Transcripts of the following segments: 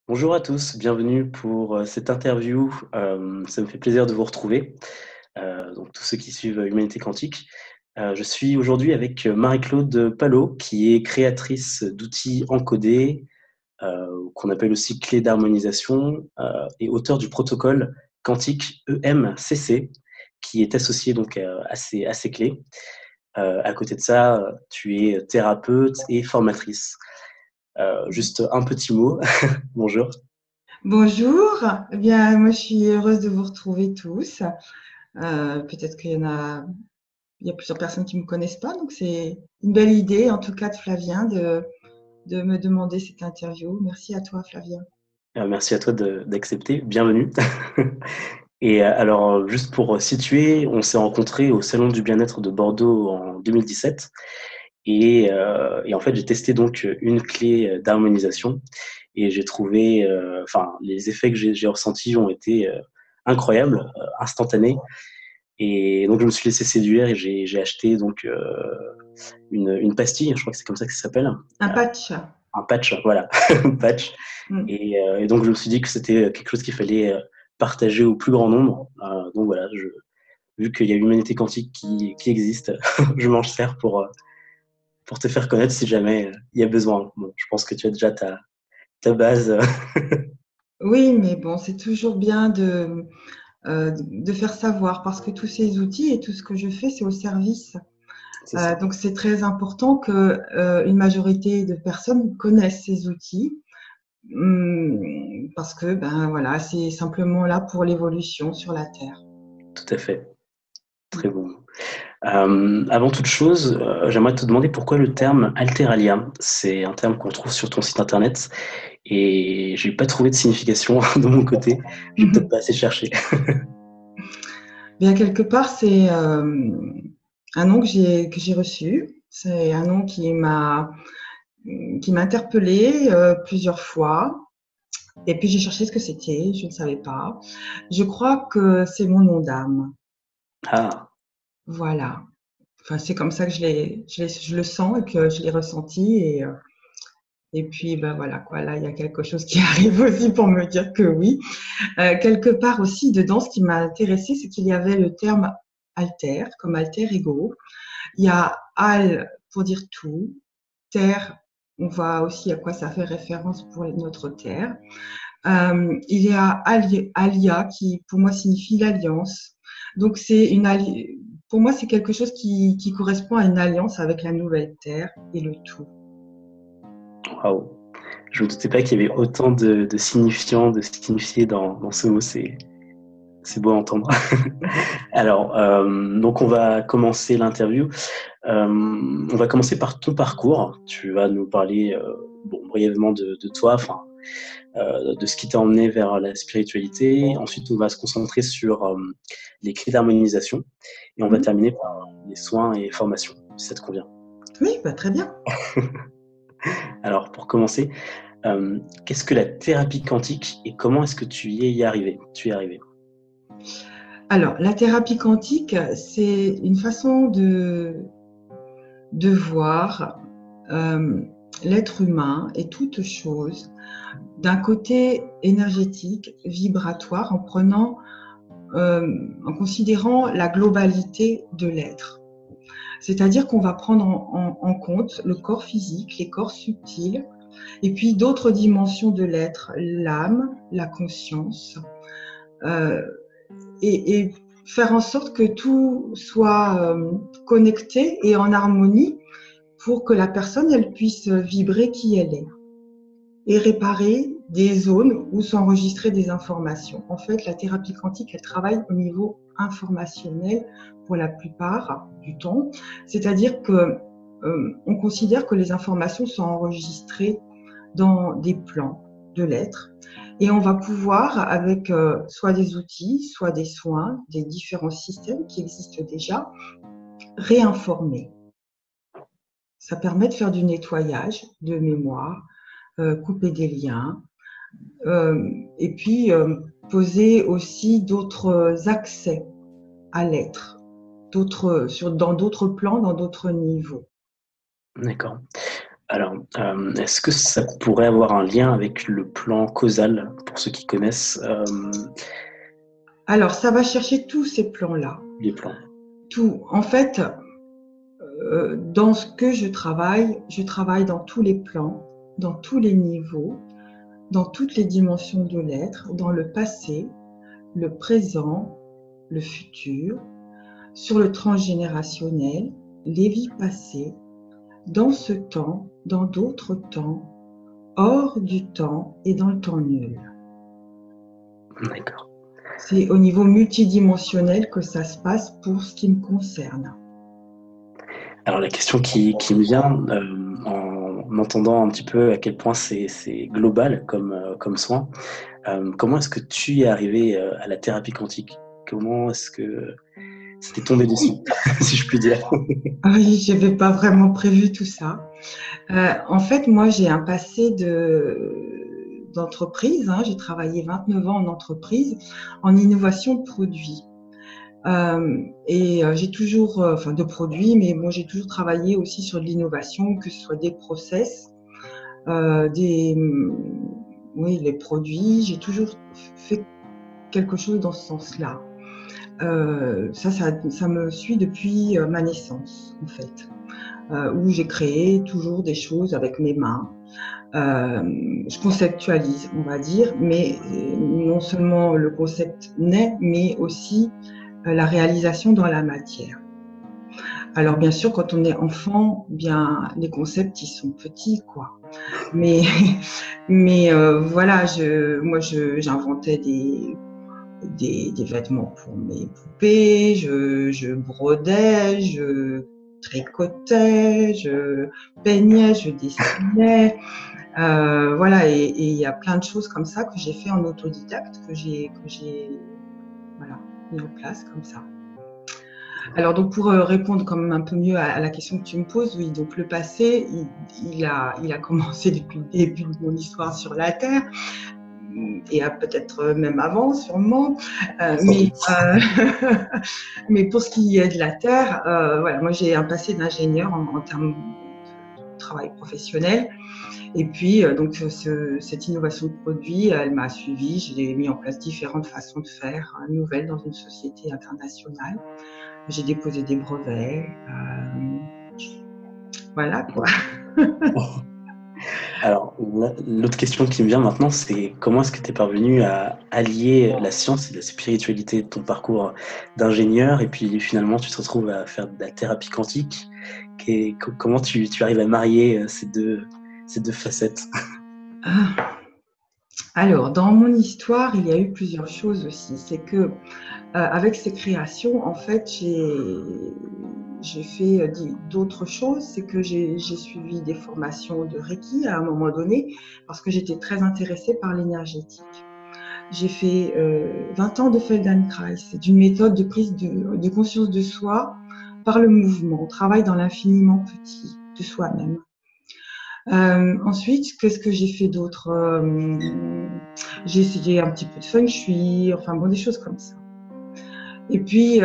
Bonjour à tous, bienvenue pour cette interview. Ça me fait plaisir de vous retrouver, donc tous ceux qui suivent Humanité Quantique. Je suis aujourd'hui avec Marie-Claude Palot, qui est créatrice d'outils encodés, qu'on appelle aussi clés d'harmonisation, et auteur du protocole quantique EMCC, qui est associé donc à ces clés. À côté de ça, tu es thérapeute et formatrice. Juste un petit mot, bonjour. Bonjour, eh bien moi je suis heureuse de vous retrouver tous. Peut-être il y a plusieurs personnes qui ne me connaissent pas, donc c'est une belle idée en tout cas de Flavien de me demander cette interview. Merci à toi Flavien. Merci à toi d'accepter. Bienvenue. Et alors, juste pour situer, on s'est rencontrés au Salon du Bien-être de Bordeaux en 2017. Et en fait, j'ai testé donc une clé d'harmonisation et j'ai trouvé, enfin, les effets que j'ai ressentis ont été incroyables, instantanés. Et donc, je me suis laissé séduire et j'ai acheté donc une pastille, je crois que c'est comme ça que ça s'appelle, Un patch. un patch, voilà, un patch. Mm. Et donc, je me suis dit que c'était quelque chose qu'il fallait partager au plus grand nombre. Donc voilà, vu qu'il y a Humanité Quantique qui existe, je m'en sers pour te faire connaître si jamais il y a besoin. Bon, je pense que tu as déjà ta base. Oui, mais bon, c'est toujours bien de faire savoir parce que tous ces outils et tout ce que je fais, c'est au service. C'est ça. Donc c'est très important que une majorité de personnes connaissent ces outils. Parce que ben voilà, c'est simplement là pour l'évolution sur la Terre. Tout à fait. Très bon. Avant toute chose, j'aimerais te demander pourquoi le terme Alteralia. C'est un terme qu'on trouve sur ton site internet et j'ai pas trouvé de signification de mon côté. J'ai peut-être pas assez cherché. Bien quelque part, c'est un nom que j'ai reçu. C'est un nom qui m'a interpellée plusieurs fois. Et puis j'ai cherché ce que c'était, je ne savais pas. Je crois que c'est mon nom d'âme. Ah, Voilà. Enfin, c'est comme ça que je le sens et que je l'ai ressenti. Et puis, ben voilà, quoi. Là, il y a quelque chose qui arrive aussi pour me dire que oui. Quelque part aussi, dedans, ce qui m'a intéressé, c'est qu'il y avait le terme alter, comme alter ego. Il y a al pour dire tout, terre, on voit aussi à quoi ça fait référence pour notre terre. Il y a alia qui, pour moi, signifie l'alliance. Donc, pour moi, c'est quelque chose qui correspond à une alliance avec la nouvelle terre et le tout. waouh. Je me doutais pas qu'il y avait autant de signifiants, de signifiés dans ce mot. C'est beau à entendre. Alors, donc on va commencer l'interview. On va commencer par ton parcours. Tu vas nous parler bon, brièvement de toi, enfin, de ce qui t'a emmené vers la spiritualité. Ensuite, on va se concentrer sur les clés d'harmonisation et on va terminer par les soins et formations, si ça te convient. Oui, bah, très bien. Alors, pour commencer, qu'est-ce que la thérapie quantique et comment est-ce que tu y es arrivé? Tu y es arrivé. Alors, la thérapie quantique, c'est une façon de voir euh, l'être humain et toute chose d'un côté énergétique, vibratoire, en considérant la globalité de l'être. C'est-à-dire qu'on va prendre en compte le corps physique, les corps subtils, et puis d'autres dimensions de l'être, l'âme, la conscience, euh, et faire en sorte que tout soit connecté et en harmonie pour que la personne elle puisse vibrer qui elle est et réparer des zones où s'enregistrer des informations. En fait, la thérapie quantique, elle travaille au niveau informationnel pour la plupart du temps, c'est-à-dire que on considère que les informations sont enregistrées dans des plans de l'être et on va pouvoir, avec soit des outils, soit des soins, des différents systèmes qui existent déjà, réinformer. Ça permet de faire du nettoyage de mémoire, couper des liens, et puis poser aussi d'autres accès à l'être, dans d'autres plans, dans d'autres niveaux. D'accord. Alors, est-ce que ça pourrait avoir un lien avec le plan causal, pour ceux qui connaissent Alors, ça va chercher tous ces plans-là. les plans? Tout. En fait, dans ce que je travaille dans tous les plans, dans tous les niveaux, dans toutes les dimensions de l'être, dans le passé, le présent, le futur, sur le transgénérationnel, les vies passées, dans ce temps, dans d'autres temps, hors du temps et dans le temps nul. D'accord. C'est au niveau multidimensionnel que ça se passe pour ce qui me concerne. Alors la question qui me vient en entendant un petit peu à quel point c'est global comme soin, comment est-ce que tu es arrivé à la thérapie quantique? Comment est-ce que ça t'est tombé dessus, si je puis dire? Ah oui, je n'avais pas vraiment prévu tout ça. En fait, moi, j'ai un passé d'entreprise. J'ai travaillé 29 ans en entreprise, en innovation de produits. J'ai toujours, de produits, mais moi, j'ai toujours travaillé aussi sur de l'innovation, que ce soit des process, les produits. J'ai toujours fait quelque chose dans ce sens-là. Ça me suit depuis ma naissance, en fait. Où j'ai créé toujours des choses avec mes mains. Je conceptualise, on va dire, mais non seulement le concept naît, mais aussi la réalisation dans la matière. Alors bien sûr, quand on est enfant, bien les concepts ils sont petits, quoi. Mais voilà, j'inventais des vêtements pour mes poupées, je brodais, je tricotais, je peignais, je dessinais. Voilà, et il y a plein de choses comme ça que j'ai fait en autodidacte, que j'ai voilà, mis en place comme ça. Alors donc pour répondre quand même un peu mieux à la question que tu me poses, oui, donc le passé, il a commencé depuis le début de mon histoire sur la Terre, et peut-être même avant, sûrement. Mais pour ce qui est de la Terre, voilà, moi j'ai un passé d'ingénieur en termes de travail professionnel. Et puis, cette innovation de produit, elle m'a suivie. J'ai mis en place différentes façons de faire nouvelles dans une société internationale. J'ai déposé des brevets. Voilà quoi. Alors, l'autre question qui me vient maintenant, c'est comment est-ce que tu es parvenu à allier la science et la spiritualité de ton parcours d'ingénieur, et puis finalement tu te retrouves à faire de la thérapie quantique. Comment tu arrives à marier ces deux facettes? Alors, dans mon histoire, il y a eu plusieurs choses aussi. C'est que avec ces créations, en fait, j'ai fait d'autres choses. C'est que j'ai suivi des formations de Reiki à un moment donné parce que j'étais très intéressée par l'énergétique. J'ai fait 20 ans de Feldenkrais. C'est une méthode de prise de conscience de soi par le mouvement. On travaille dans l'infiniment petit de soi-même. Ensuite, qu'est-ce que j'ai fait d'autre? J'ai essayé un petit peu de feng shui, enfin bon, des choses comme ça. Et puis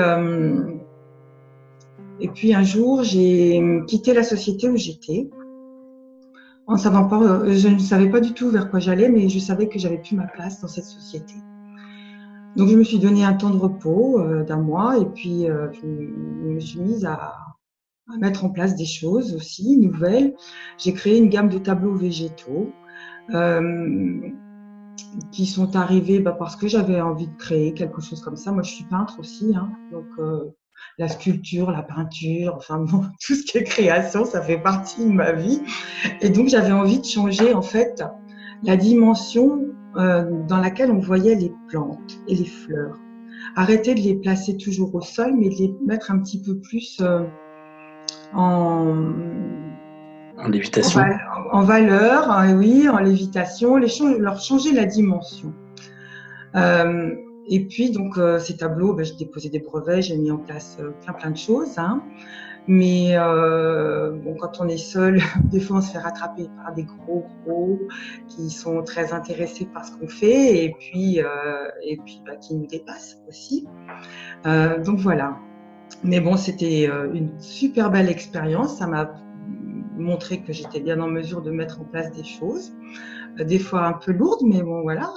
un jour, j'ai quitté la société où j'étais. Je ne savais pas du tout vers quoi j'allais, mais je savais que j'avais plus ma place dans cette société. Donc, je me suis donné un temps de repos d'un mois, et puis je me suis mise à mettre en place des choses aussi nouvelles. J'ai créé une gamme de tableaux végétaux qui sont arrivés parce que j'avais envie de créer quelque chose comme ça. Moi, je suis peintre aussi, donc la sculpture, la peinture, enfin bon, tout ce qui est création, ça fait partie de ma vie. Et donc, j'avais envie de changer en fait la dimension dans laquelle on voyait les plantes et les fleurs. Arrêter de les placer toujours au sol, mais de les mettre un petit peu plus en lévitation. En valeur, oui, en lévitation, leur changer la dimension. Et puis, donc, ces tableaux, j'ai déposé des brevets, j'ai mis en place plein de choses. Mais quand on est seul, des fois, on se fait rattraper par des gros qui sont très intéressés par ce qu'on fait et puis qui nous dépassent aussi. Donc, voilà. Mais bon, c'était une super belle expérience. Ça m'a montrer que j'étais bien en mesure de mettre en place des choses, des fois un peu lourdes, mais bon, voilà.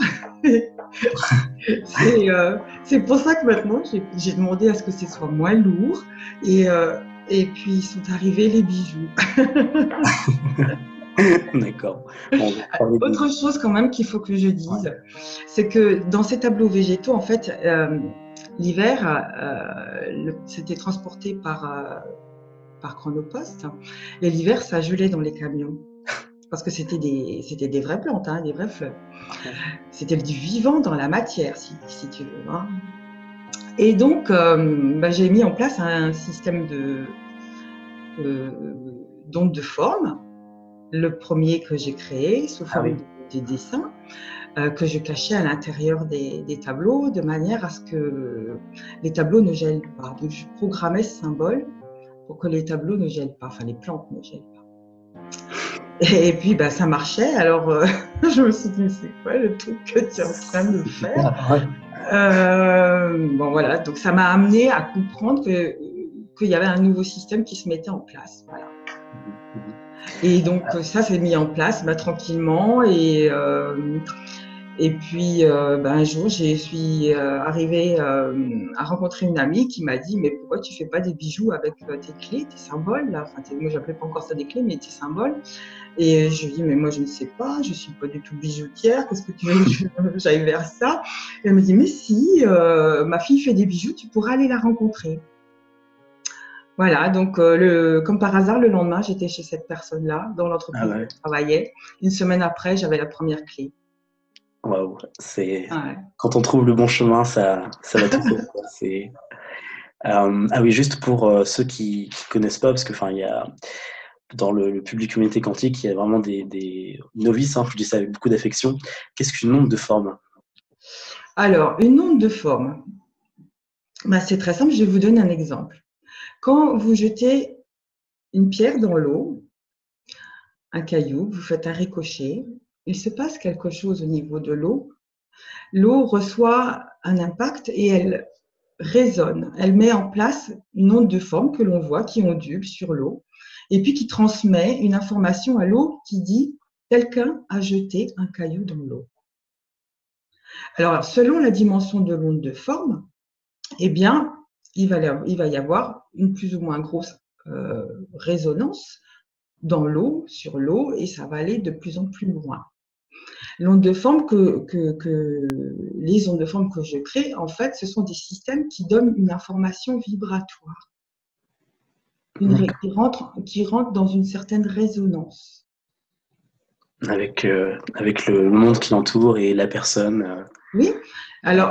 C'est pour ça que maintenant, j'ai demandé à ce que ce soit moins lourd. Et puis, ils sont arrivés les bijoux. D'accord. Bon, Autre chose quand même qu'il faut que je dise, c'est que dans ces tableaux végétaux, en fait, l'hiver, c'était transporté par Chronopost. Et l'hiver, ça gelait dans les camions. Parce que c'était des vraies plantes, hein, des vraies fleurs. C'était du vivant dans la matière, si tu veux. Hein. Et donc, j'ai mis en place un système d'ondes de forme. Le premier que j'ai créé sous forme de dessins que je cachais à l'intérieur des tableaux de manière à ce que les tableaux ne gèlent pas. Donc, je programmais ce symbole pour que les tableaux ne gèlent pas, enfin les plantes ne gèlent pas. Et puis, ça marchait. Alors, je me suis dit, c'est quoi le truc que tu es en train de faire? Bon, voilà. Donc, ça m'a amené à comprendre qu'il y avait un nouveau système qui se mettait en place. Voilà. Et donc, ça s'est mis en place tranquillement. Et puis, un jour, je suis arrivée à rencontrer une amie qui m'a dit « Mais pourquoi tu ne fais pas des bijoux avec tes clés, tes symboles là ?» Enfin, moi, je n'appelais pas encore ça des clés, mais tes symboles. Et je lui ai dit « Mais moi, je ne sais pas, je ne suis pas du tout bijoutière. Qu'est-ce que tu veux que j'aille vers ça ?» Et elle me dit « Mais si, ma fille fait des bijoux, tu pourras aller la rencontrer. » Voilà, donc comme par hasard, le lendemain, j'étais chez cette personne-là, dans l'entreprise où je travaillais. Une semaine après, j'avais la première clé. Waouh, quand on trouve le bon chemin, ça va tout seul. Ah oui, juste pour ceux qui connaissent pas, parce que il y a dans le public humanité quantique, il y a vraiment des novices, je dis ça avec beaucoup d'affection. Qu'est-ce qu'une onde de forme? Alors, une onde de forme, c'est très simple, je vais vous donner un exemple. Quand vous jetez une pierre dans l'eau, un caillou, vous faites un ricochet, il se passe quelque chose au niveau de l'eau. L'eau reçoit un impact et elle résonne. Elle met en place une onde de forme que l'on voit qui ondule sur l'eau et puis qui transmet une information à l'eau qui dit « quelqu'un a jeté un caillou dans l'eau ». Alors, selon la dimension de l'onde de forme, il va y avoir une plus ou moins grosse résonance dans l'eau, sur l'eau, et ça va aller de plus en plus loin. L'onde de forme les ondes de forme que je crée, en fait, ce sont des systèmes qui donnent une information vibratoire, qui rentre dans une certaine résonance. Avec le monde qui l'entoure et la personne. Oui, alors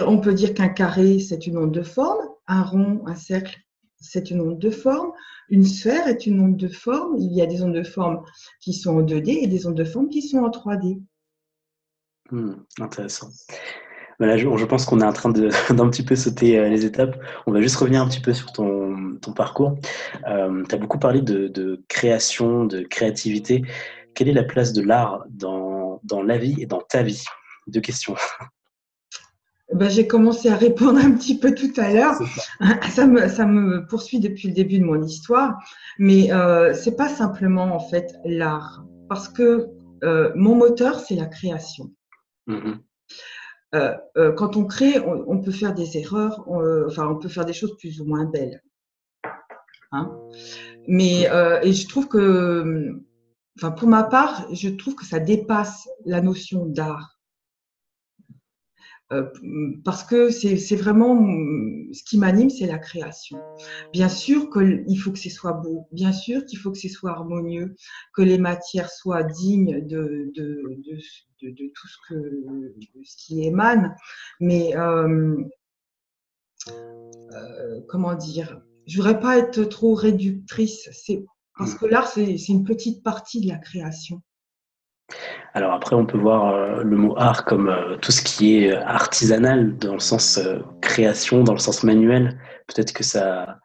on peut dire qu'un carré, c'est une onde de forme, un rond, un cercle, c'est une onde de forme, une sphère est une onde de forme, il y a des ondes de forme qui sont en 2D et des ondes de forme qui sont en 3D. Intéressant. Là, je pense qu'on est en train d'un petit peu sauter les étapes. On va juste revenir un petit peu sur ton parcours. Tu as beaucoup parlé de création, de créativité. Quelle est la place de l'art dans la vie et dans ta vie? 2 questions. J'ai commencé à répondre un petit peu tout à l'heure. Ça me poursuit depuis le début de mon histoire, mais c'est pas simplement en fait l'art, parce que mon moteur c'est la création. Quand on crée, on peut faire des erreurs, on peut faire des choses plus ou moins belles. Hein, mais et je trouve que, pour ma part, je trouve que ça dépasse la notion d'art. Parce que c'est vraiment ce qui m'anime, c'est la création. Bien sûr qu'il faut que ce soit beau, bien sûr qu'il faut que ce soit harmonieux, que les matières soient dignes de tout ce qui émane, mais comment dire, je voudrais pas être trop réductrice, parce que l'art, c'est une petite partie de la création. Alors après, on peut voir le mot art comme tout ce qui est artisanal, dans le sens création, dans le sens manuel. Peut-être que ça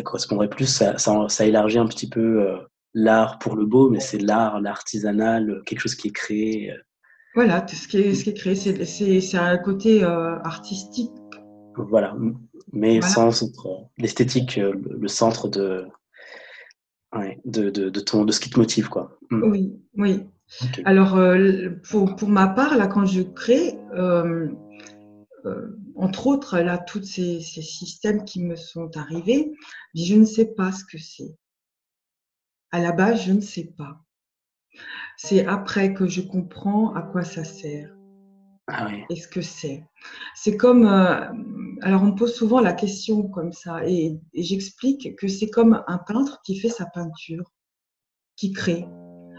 correspondrait plus, ça élargit un petit peu l'art pour le beau, mais c'est l'art, l'artisanal, quelque chose qui est créé. Voilà, tout ce qui est créé, c'est un côté artistique. Voilà, mais sans l'esthétique, le centre de Ouais, de ce qui te motive, quoi. Oui, oui. Ok. Alors, pour ma part, là, quand je crée, entre autres, là, tous ces systèmes qui me sont arrivés, je ne sais pas ce que c'est. À la base, je ne sais pas. C'est après que je comprends à quoi ça sert Ah oui. et ce que c'est. C'est comme, alors on me pose souvent la question comme ça et j'explique que c'est comme un peintre qui fait sa peinture, qui crée.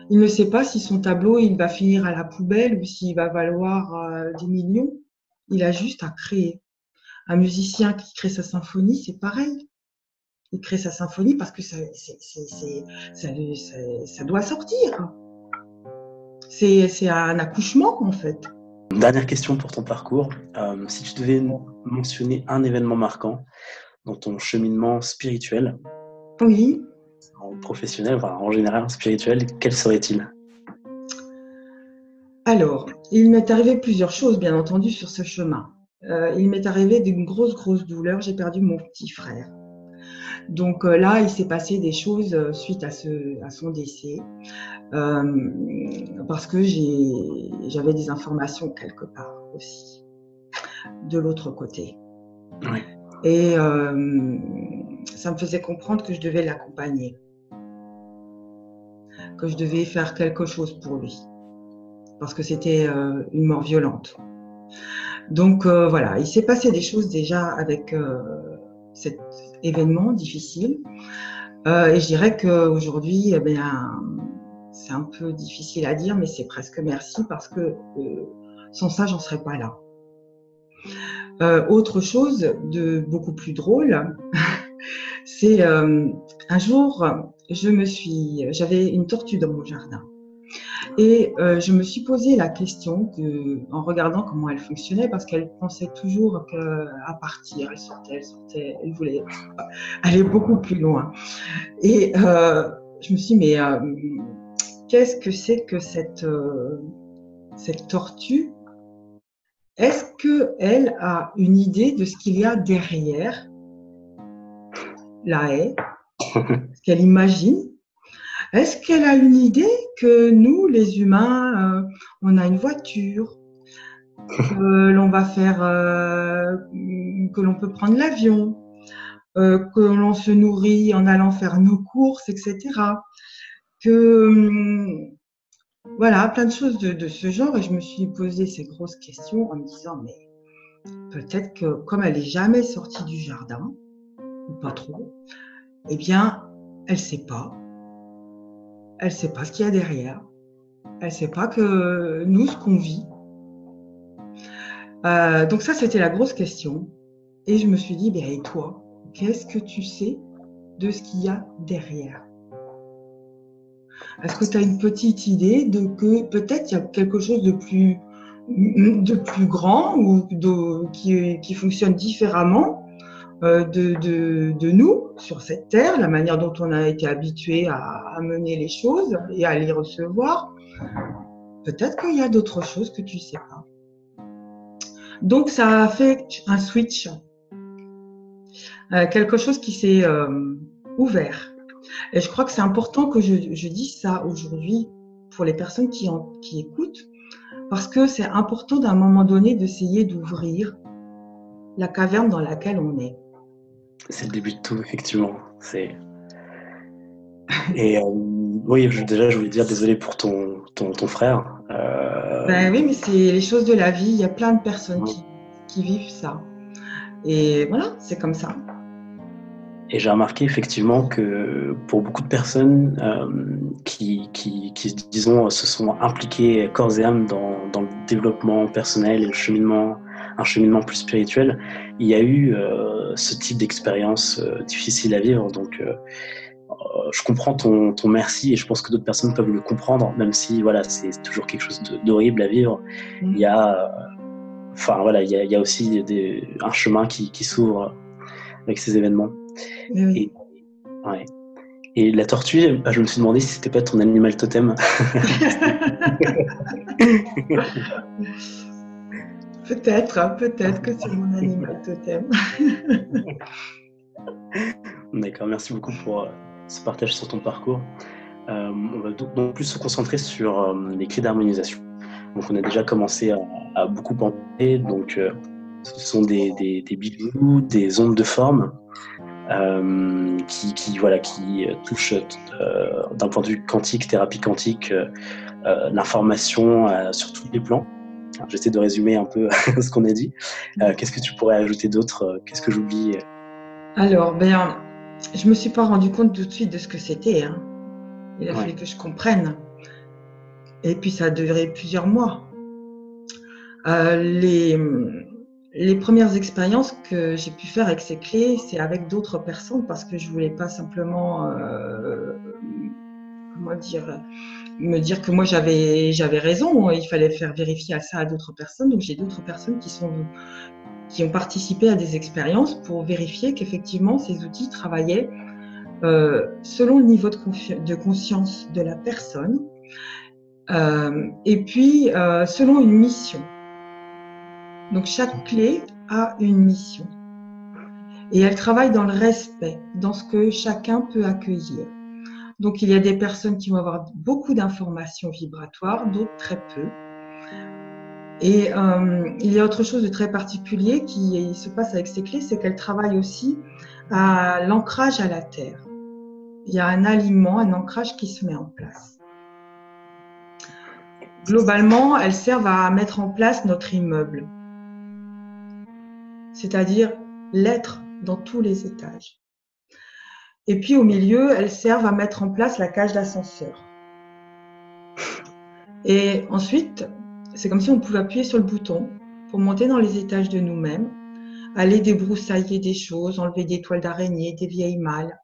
Il ne sait pas si son tableau, il va finir à la poubelle ou s'il va valoir des millions. Il a juste à créer. Un musicien qui crée sa symphonie, c'est pareil. Il crée sa symphonie parce que ça doit sortir. C'est un accouchement, en fait. Dernière question pour ton parcours. Si tu devais mentionner un événement marquant dans ton cheminement spirituel, Oui. en professionnel, enfin, en général spirituel, quel serait-il? Alors, il m'est arrivé plusieurs choses, bien entendu, sur ce chemin. Il m'est arrivé d'une grosse douleur. J'ai perdu mon petit frère. Donc là, il s'est passé des choses suite à son décès, parce que j'avais des informations quelque part aussi, de l'autre côté. Oui. Et ça me faisait comprendre que je devais l'accompagner, que je devais faire quelque chose pour lui, parce que c'était une mort violente. Donc voilà, il s'est passé des choses déjà avec cet événement difficile. Et je dirais qu'aujourd'hui, eh bien, c'est un peu difficile à dire, mais c'est presque merci parce que sans ça, j'en serais pas là. Autre chose de beaucoup plus drôle, c'est un jour, j'avais une tortue dans mon jardin. Et je me suis posé la question en regardant comment elle fonctionnait, parce qu'elle pensait toujours à partir, elle sortait, elle voulait aller beaucoup plus loin. Et je me suis dit, mais qu'est-ce que c'est que cette tortue? Est-ce qu'elle a une idée de ce qu'il y a derrière la haie? Ce qu'elle imagine? Est-ce qu'elle a une idée que nous, les humains, on a une voiture, que l'on va faire, que l'on peut prendre l'avion, que l'on se nourrit en allant faire nos courses, etc. Que voilà, plein de choses de ce genre. Et je me suis posé ces grosses questions en me disant, mais peut-être que comme elle n'est jamais sortie du jardin, ou pas trop, eh bien, elle ne sait pas. Elle ne sait pas ce qu'il y a derrière. Elle ne sait pas que nous, ce qu'on vit. Donc ça, c'était la grosse question. Et je me suis dit, et toi, qu'est-ce que tu sais de ce qu'il y a derrière? Est-ce que tu as une petite idée de que peut-être il y a quelque chose de plus grand ou qui fonctionne différemment de nous sur cette terre, la manière dont on a été habitué à mener les choses et à les recevoir? Peut-être qu'il y a d'autres choses que tu ne sais pas. Donc ça a fait un switch, quelque chose qui s'est ouvert. Et je crois que c'est important que je dise ça aujourd'hui pour les personnes qui écoutent, parce que c'est important d'un moment donné d'essayer d'ouvrir la caverne dans laquelle on est. C'est le début de tout, effectivement. Et oui, déjà, je voulais dire désolé pour ton frère. Ben oui, mais c'est les choses de la vie. Il y a plein de personnes qui vivent ça. Et voilà, c'est comme ça. Et j'ai remarqué effectivement que pour beaucoup de personnes qui, disons, se sont impliquées corps et âme dans le développement personnel et un cheminement plus spirituel, il y a eu ce type d'expérience difficile à vivre. Donc, je comprends ton merci et je pense que d'autres personnes peuvent le comprendre, même si voilà, c'est toujours quelque chose d'horrible à vivre. Il y a, il y a aussi un chemin qui s'ouvre avec ces événements. Oui. Ouais. Et la tortue, je me suis demandé si c'était pas ton animal totem. Peut-être que c'est mon animal totem. D'accord, merci beaucoup ce partage sur ton parcours. On va donc plus se concentrer sur les clés d'harmonisation. Donc, on a déjà commencé à beaucoup en parler. Donc, ce sont des bijoux, des ondes de forme qui touchent d'un point de vue quantique, thérapie quantique, l'information sur tous les plans. Alors, j'essaie de résumer un peu ce qu'on a dit. Qu'est-ce que tu pourrais ajouter d'autre? Qu'est-ce que j'oublie? Alors, je me suis pas rendu compte tout de suite de ce que c'était. Hein. Il a fallu que je comprenne. Et puis, ça a duré plusieurs mois. Les premières expériences que j'ai pu faire avec ces clés, c'est avec d'autres personnes parce que je voulais pas simplement, me dire que moi j'avais raison. Il fallait faire vérifier ça à d'autres personnes. Donc, j'ai d'autres personnes qui ont participé à des expériences pour vérifier qu'effectivement ces outils travaillaient selon le niveau de conscience de la personne et puis selon une mission. Donc chaque clé a une mission et elle travaille dans le respect, dans ce que chacun peut accueillir. Donc il y a des personnes qui vont avoir beaucoup d'informations vibratoires, d'autres très peu. Et il y a autre chose de très particulier qui se passe avec ces clés, c'est qu'elles travaillent aussi à l'ancrage à la terre. Il y a un alignement, un ancrage qui se met en place. Globalement, elles servent à mettre en place notre immeuble, c'est-à-dire l'être dans tous les étages. Et puis au milieu, elles servent à mettre en place la cage d'ascenseur. Et ensuite, c'est comme si on pouvait appuyer sur le bouton pour monter dans les étages de nous-mêmes, aller débroussailler des choses, enlever des toiles d'araignée, des vieilles malles,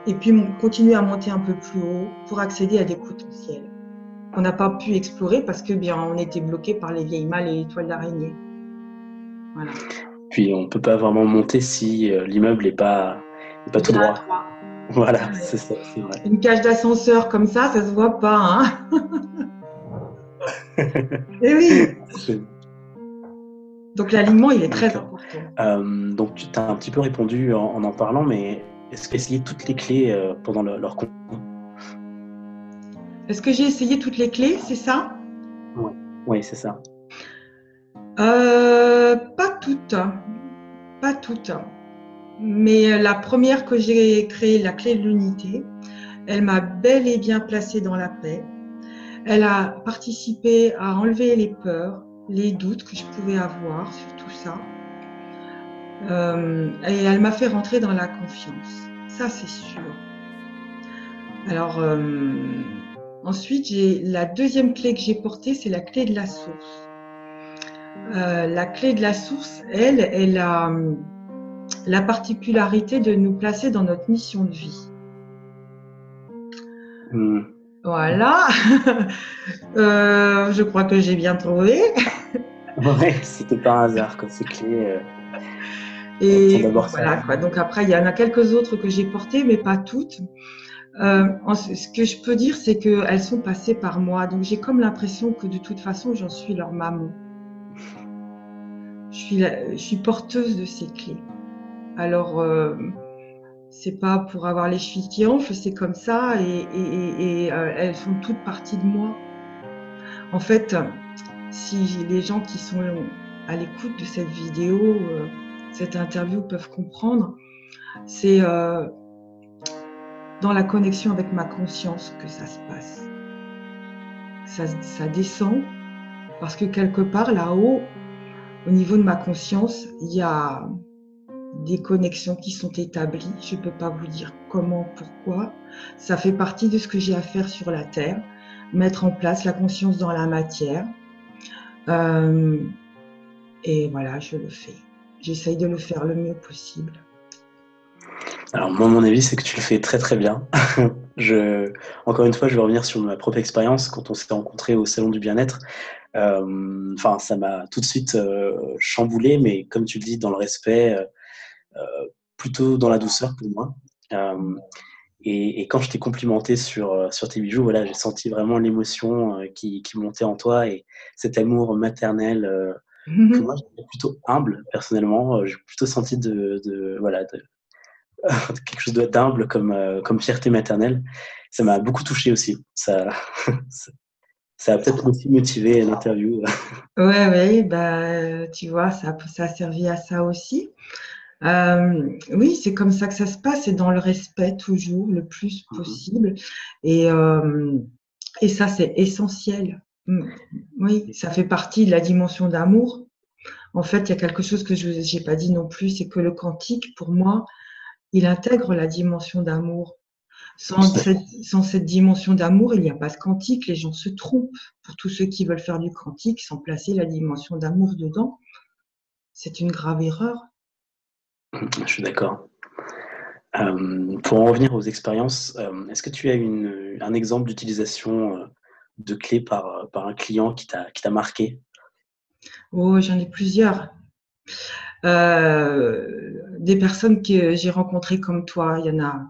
et puis continuer à monter un peu plus haut pour accéder à des potentiels qu'on n'a pas pu explorer parce que on était bloqué par les vieilles malles et les toiles d'araignée. Voilà. Puis on peut pas vraiment monter si l'immeuble n'est pas tout droit. Voilà, ouais. C'est ça, c'est vrai. Une cage d'ascenseur comme ça se voit pas, hein. Eh oui. Donc l'alignement, il est très important. Donc tu as un petit peu répondu en parlant, mais est-ce que tu as essayé toutes les clés pendant leur contenu? Est-ce que j'ai essayé toutes les clés, c'est ça? Oui, c'est ça. Pas toutes. Pas toutes. Mais la première que j'ai créée, la clé de l'unité, elle m'a bel et bien placée dans la paix. Elle a participé à enlever les peurs, les doutes que je pouvais avoir sur tout ça. Et elle m'a fait rentrer dans la confiance. Ça, c'est sûr. Alors, ensuite, la deuxième clé que j'ai portée, c'est la clé de la source. La clé de la source, elle a la particularité de nous placer dans notre mission de vie. Voilà. Je crois que j'ai bien trouvé. Ouais, c'était pas un hasard quand ces clés. Et voilà, quoi. Donc après, il y en a quelques autres que j'ai portées, mais pas toutes. Ce que je peux dire, c'est qu'elles sont passées par moi. Donc j'ai comme l'impression que de toute façon, j'en suis leur maman. Je suis porteuse de ces clés. Alors, c'est pas pour avoir les chevilles qui enflent, c'est comme ça et elles font toutes partie de moi. En fait, si les gens qui sont à l'écoute de cette vidéo, cette interview peuvent comprendre, c'est dans la connexion avec ma conscience que ça se passe. Ça descend parce que quelque part là-haut, au niveau de ma conscience, il y a des connexions qui sont établies. Je ne peux pas vous dire comment, pourquoi. Ça fait partie de ce que j'ai à faire sur la Terre, mettre en place la conscience dans la matière. Et voilà, je le fais. J'essaye de le faire le mieux possible. Alors moi, mon avis, c'est que tu le fais très très bien. Encore une fois, je vais revenir sur ma propre expérience quand on s'est rencontrés au Salon du Bien-être. Ça m'a tout de suite chamboulé, mais comme tu le dis, dans le respect, plutôt dans la douceur pour moi. Et quand je t'ai complimenté sur tes bijoux, voilà, j'ai senti vraiment l'émotion qui montait en toi et cet amour maternel que moi, j'étais plutôt humble personnellement. J'ai plutôt senti quelque chose d'humble comme fierté maternelle. Ça m'a beaucoup touché aussi. Ça a peut-être aussi motivé l'interview. Ouais, bah, tu vois, ça a servi à ça aussi. Oui, c'est comme ça que ça se passe, et dans le respect toujours, le plus possible. Et, euh, et ça, c'est essentiel. Oui, ça fait partie de la dimension d'amour. En fait, il y a quelque chose que je n'ai pas dit non plus, c'est que le quantique, pour moi, il intègre la dimension d'amour. Sans cette dimension d'amour, il n'y a pas de quantique. Les gens se trompent. Pour tous ceux qui veulent faire du quantique sans placer la dimension d'amour dedans, c'est une grave erreur. Je suis d'accord. Pour en revenir aux expériences, est-ce que tu as un exemple d'utilisation de clés par un client qui t'a marqué? Oh, j'en ai plusieurs. Des personnes que j'ai rencontrées comme toi, il y en a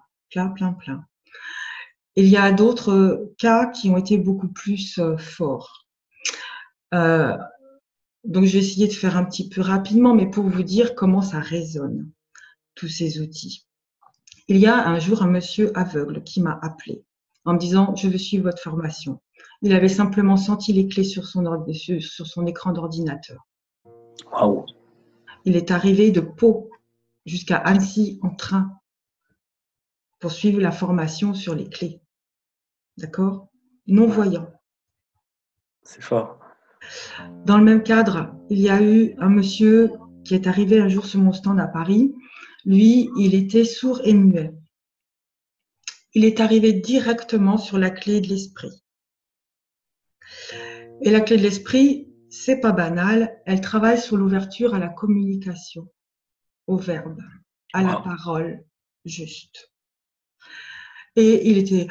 plein. Il y a d'autres cas qui ont été beaucoup plus forts. Euh, donc, je vais essayer de faire un petit peu rapidement, mais pour vous dire comment ça résonne, tous ces outils. Il y a un jour un monsieur aveugle qui m'a appelé en me disant « Je veux suivre votre formation ». Il avait simplement senti les clés sur son écran d'ordinateur. Waouh! Il est arrivé de Pau jusqu'à Annecy en train pour suivre la formation sur les clés. D'accord? Non-voyant. C'est fort. Dans le même cadre, il y a eu un monsieur qui est arrivé un jour sur mon stand à Paris. Lui, il était sourd et muet. Il est arrivé directement sur la clé de l'esprit. Et la clé de l'esprit, c'est pas banal, elle travaille sur l'ouverture à la communication, au verbe, à la parole, juste. Et il était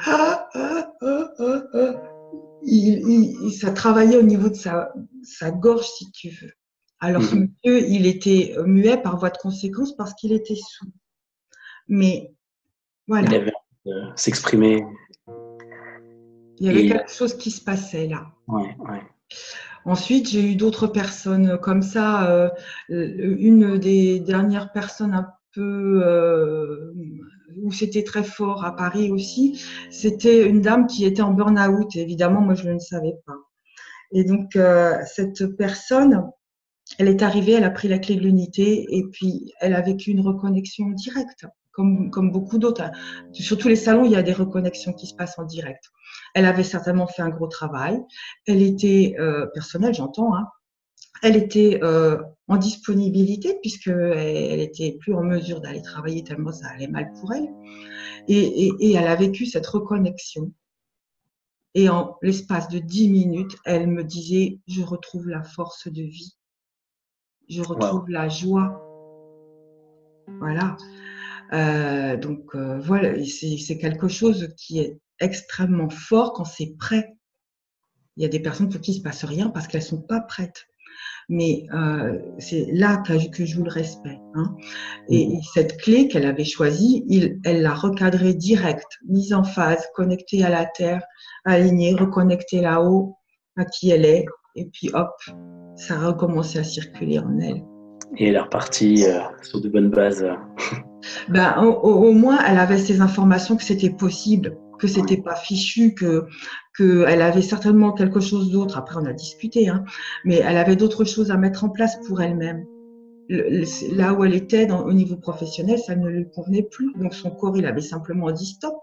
ça travaillait au niveau de sa gorge, si tu veux. Alors, ce monsieur, il était muet par voie de conséquence parce qu'il était sourd. Mais voilà. Il avait envie de s'exprimer. Il y avait quelque chose qui se passait là. Ouais. Ensuite, j'ai eu d'autres personnes comme ça. Une des dernières personnes un peu où c'était très fort à Paris aussi, c'était une dame qui était en burn-out. Évidemment, moi, je ne le savais pas. Et donc, cette personne, elle est arrivée, elle a pris la clé de l'unité et puis elle a vécu une reconnexion directe, comme beaucoup d'autres. Sur tous les salons, il y a des reconnexions qui se passent en direct. Elle avait certainement fait un gros travail. Elle était personnelle, j'entends. Hein. Elle était en disponibilité puisqu'elle était plus en mesure d'aller travailler tellement ça allait mal pour elle. Et elle a vécu cette reconnexion. Et en l'espace de 10 minutes, elle me disait, je retrouve la force de vie. Je retrouve la joie. Voilà. Donc, voilà, c'est quelque chose qui est extrêmement fort quand c'est prêt. Il y a des personnes pour qui il ne se passe rien parce qu'elles ne sont pas prêtes. Mais c'est là que joue le respect. Hein. Et cette clé qu'elle avait choisie, elle l'a recadrée direct, mise en phase, connectée à la terre, alignée, reconnectée là-haut à qui elle est. Et puis hop, ça a recommencé à circuler en elle. Et elle est repartie sur de bonnes bases. Ben, au moins, elle avait ces informations que c'était possible, que c'était pas fichu, que elle avait certainement quelque chose d'autre. Après, on a discuté, hein, mais elle avait d'autres choses à mettre en place pour elle-même. Là où elle était au niveau professionnel, ça ne lui convenait plus. Donc, son corps, il avait simplement dit stop.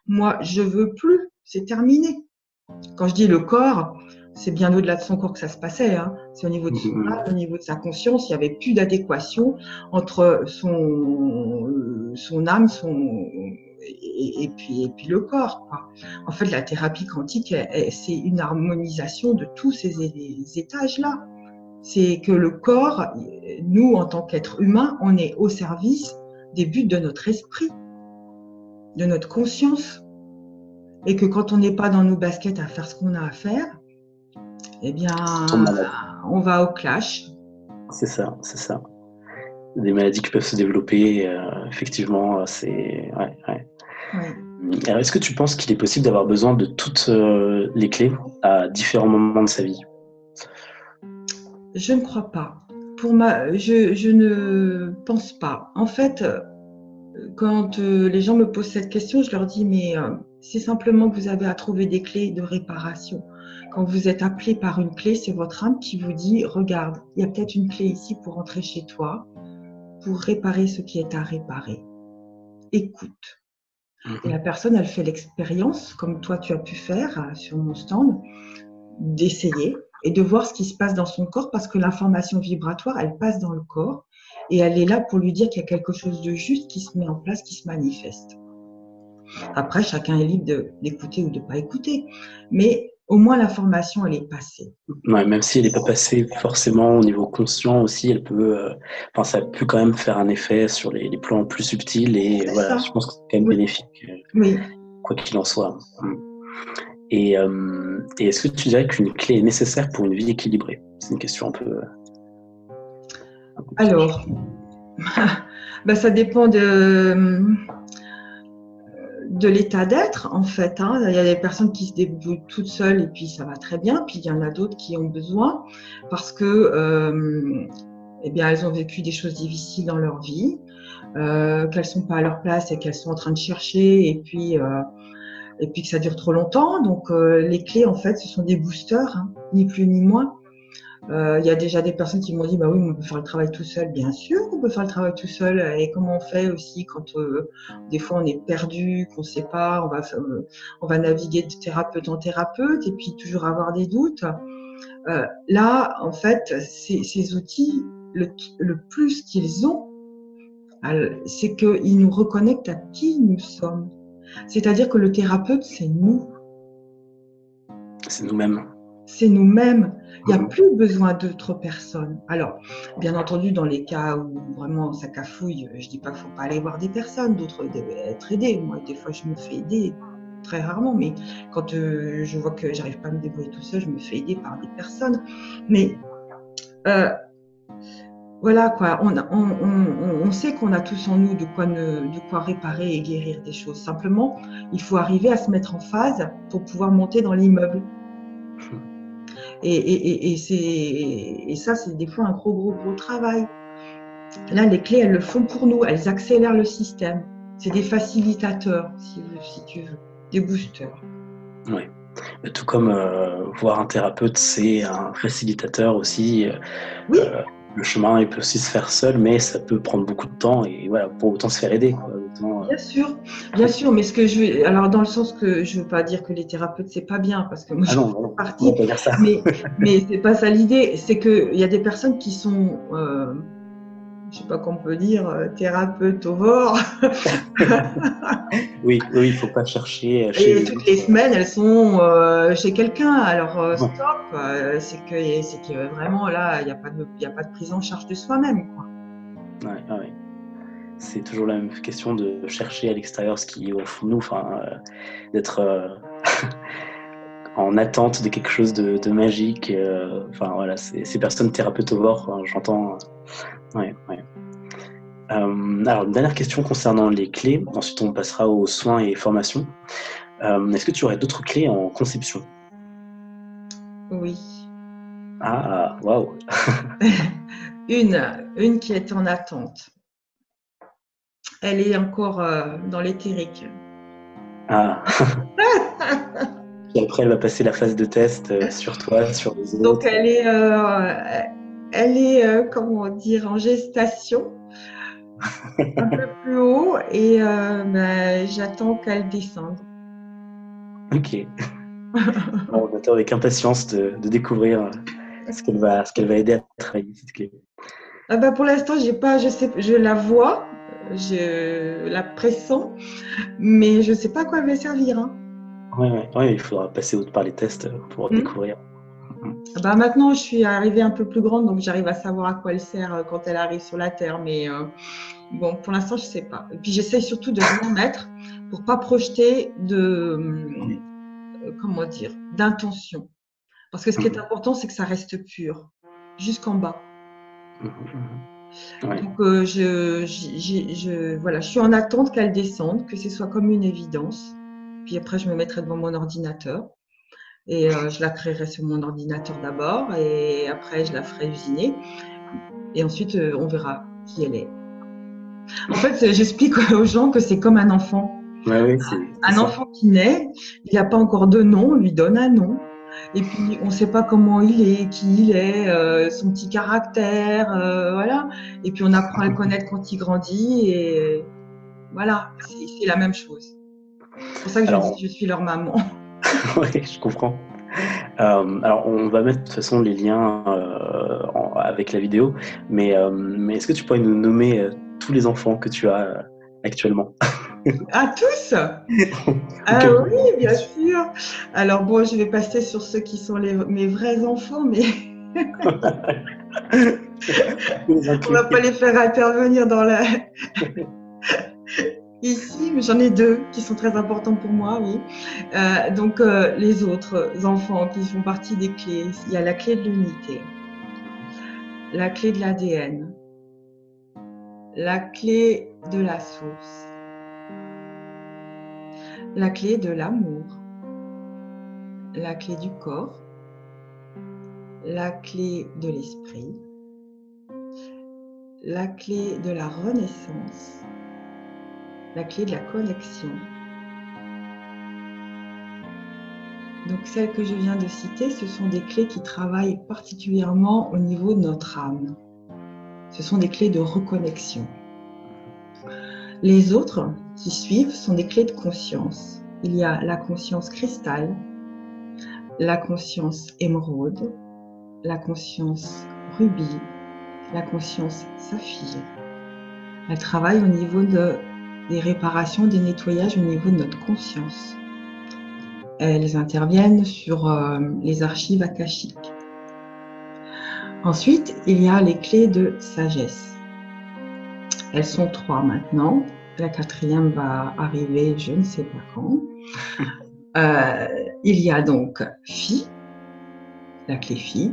Moi, je veux plus. C'est terminé. Quand je dis le corps, c'est bien au-delà de son corps que ça se passait. Hein. C'est au niveau de son âme, au niveau de sa conscience. Il n'y avait plus d'adéquation entre son âme et puis le corps. Quoi. En fait, la thérapie quantique, c'est une harmonisation de tous ces étages-là. C'est que le corps, nous, en tant qu'êtres humains, on est au service des buts de notre esprit, de notre conscience. Et que quand on n'est pas dans nos baskets à faire ce qu'on a à faire, eh bien, on va au clash. C'est ça. Des maladies qui peuvent se développer, effectivement, c'est... Ouais. Alors, est-ce que tu penses qu'il est possible d'avoir besoin de toutes les clés à différents moments de sa vie? Je ne crois pas. Je ne pense pas. En fait, Quand les gens me posent cette question, je leur dis, mais c'est simplement que vous avez à trouver des clés de réparation. Quand vous êtes appelé par une clé, c'est votre âme qui vous dit, regarde, il y a peut-être une clé ici pour rentrer chez toi, pour réparer ce qui est à réparer. Écoute. Et la personne, elle fait l'expérience, comme toi tu as pu faire sur mon stand, d'essayer et de voir ce qui se passe dans son corps, parce que l'information vibratoire, elle passe dans le corps et elle est là pour lui dire qu'il y a quelque chose de juste qui se met en place, qui se manifeste. Après, chacun est libre d'écouter ou de ne pas écouter, mais au moins l'information, elle est passée. Ouais, même si elle n'est pas passée forcément au niveau conscient aussi, elle peut, ça peut quand même faire un effet sur les plans plus subtils et voilà, je pense que c'est quand même bénéfique, quoi qu'il en soit. Et est-ce que tu dirais qu'une clé est nécessaire pour une vie équilibrée? C'est une question un peu alors, ça dépend de l'état d'être, en fait. Il y a des personnes qui se débrouillent toutes seules et puis ça va très bien. Puis il y en a d'autres qui ont besoin parce que elles ont vécu des choses difficiles dans leur vie, qu'elles ne sont pas à leur place et qu'elles sont en train de chercher et puis que ça dure trop longtemps. Donc les clés, en fait, ce sont des boosters, ni plus ni moins. Il y a déjà des personnes qui m'ont dit, bah oui, on peut faire le travail tout seul. Bien sûr qu'on peut faire le travail tout seul. Et comment on fait aussi quand des fois on est perdu, qu'on ne sait pas, on va naviguer de thérapeute en thérapeute et puis toujours avoir des doutes. Là, en fait, ces outils, le plus qu'ils ont, c'est qu'ils nous reconnectent à qui nous sommes. C'est-à-dire que le thérapeute, c'est nous. C'est nous-mêmes. C'est nous-mêmes. Il n'y a plus besoin d'autres personnes. Alors, bien entendu, dans les cas où vraiment ça cafouille, je ne dis pas qu'il ne faut pas aller voir des personnes, d'autres devaient être aidés. Moi, des fois, je me fais aider, très rarement, mais quand je vois que je n'arrive pas à me débrouiller tout seul, je me fais aider par des personnes. Mais voilà quoi, on sait qu'on a tous en nous de quoi réparer et guérir des choses. Simplement, il faut arriver à se mettre en phase pour pouvoir monter dans l'immeuble. Et ça, c'est des fois un gros travail. Là, les clés, elles le font pour nous. Elles accélèrent le système. C'est des facilitateurs, si tu veux, des boosters. Oui. Tout comme voir un thérapeute, c'est un facilitateur aussi. Oui. Le chemin, il peut aussi se faire seul, mais ça peut prendre beaucoup de temps et voilà, pour autant se faire aider. Bien sûr, mais alors dans le sens que je veux pas dire que les thérapeutes c'est pas bien, parce que moi je fais partie, on peut dire ça. mais c'est pas ça l'idée, c'est que il y a des personnes qui sont, je sais pas qu'on peut dire, thérapeutes-ovores. Oui, il faut pas chercher. Et toutes les semaines, elles sont chez quelqu'un. Alors stop, c'est que vraiment là, il y a pas de prise en charge de soi-même, quoi. Ouais. C'est toujours la même question de chercher à l'extérieur ce qui est au fond de nous, d'être en attente de quelque chose de magique. Voilà, ces personnes thérapeutes-ovores, j'entends. Ouais. Alors, une dernière question concernant les clés. Ensuite, on passera aux soins et formations. Est-ce que tu aurais d'autres clés en conception? Oui. Ah, waouh. Une qui est en attente. Elle est encore dans l'éthérique. Ah. Et après, elle va passer la phase de test sur toi, sur les autres. Donc, elle est comment dire, en gestation, un peu plus haut, et j'attends qu'elle descende. Ok. On attend avec impatience de découvrir ce qu'elle va aider à travailler, cette clé. Pour l'instant, je la vois, je la pressens, mais je ne sais pas à quoi elle va servir. Ouais, il faudra passer par les tests pour découvrir. Maintenant, je suis arrivée un peu plus grande, donc j'arrive à savoir à quoi elle sert quand elle arrive sur la Terre. Mais bon, pour l'instant, je ne sais pas. Et puis, j'essaye surtout de rien mettre pour ne pas projeter d'intention. Parce que ce qui est important, c'est que ça reste pur, jusqu'en bas. Ouais. Donc, je suis en attente qu'elle descende, que ce soit comme une évidence. Puis après, je me mettrai devant mon ordinateur. Et je la créerai sur mon ordinateur d'abord, et après je la ferai usiner. Et ensuite, on verra qui elle est. En fait, j'explique aux gens que c'est comme un enfant. Ouais, oui, c'est Un ça. enfant qui naît, il n'a pas encore de nom, on lui donne un nom. Et puis, on ne sait pas comment il est, qui il est, son petit caractère, voilà. Et puis, on apprend à le connaître quand il grandit. Et voilà, c'est la même chose. C'est pour ça que je dis Alors, que je suis leur maman. ouais, je comprends. Alors, on va mettre de toute façon les liens avec la vidéo, mais est-ce que tu pourrais nous nommer tous les enfants que tu as actuellement? À tous? Ou Ah quelques-uns. oui, bien sûr. Alors bon, je vais passer sur ceux qui sont mes vrais enfants, mais Les on va inclus. pas les faire intervenir ici, mais j'en ai deux qui sont très importants pour moi, oui. Donc les autres enfants qui font partie des clés, il y a la clé de l'unité, la clé de l'ADN, la clé de la source, la clé de l'amour, la clé du corps, la clé de l'esprit, la clé de la renaissance, la clé de la connexion. Donc celles que je viens de citer, ce sont des clés qui travaillent particulièrement au niveau de notre âme. Ce sont des clés de reconnexion. Les autres qui suivent sont des clés de conscience. Il y a la conscience cristal, la conscience émeraude, la conscience rubis, la conscience saphir. Elles travaillent au niveau des réparations, des nettoyages au niveau de notre conscience. Elles interviennent sur les archives akashiques. Ensuite, il y a les clés de sagesse. Elles sont 3 maintenant. La 4e va arriver, je ne sais pas quand. Il y a donc Phi, la clé Phi,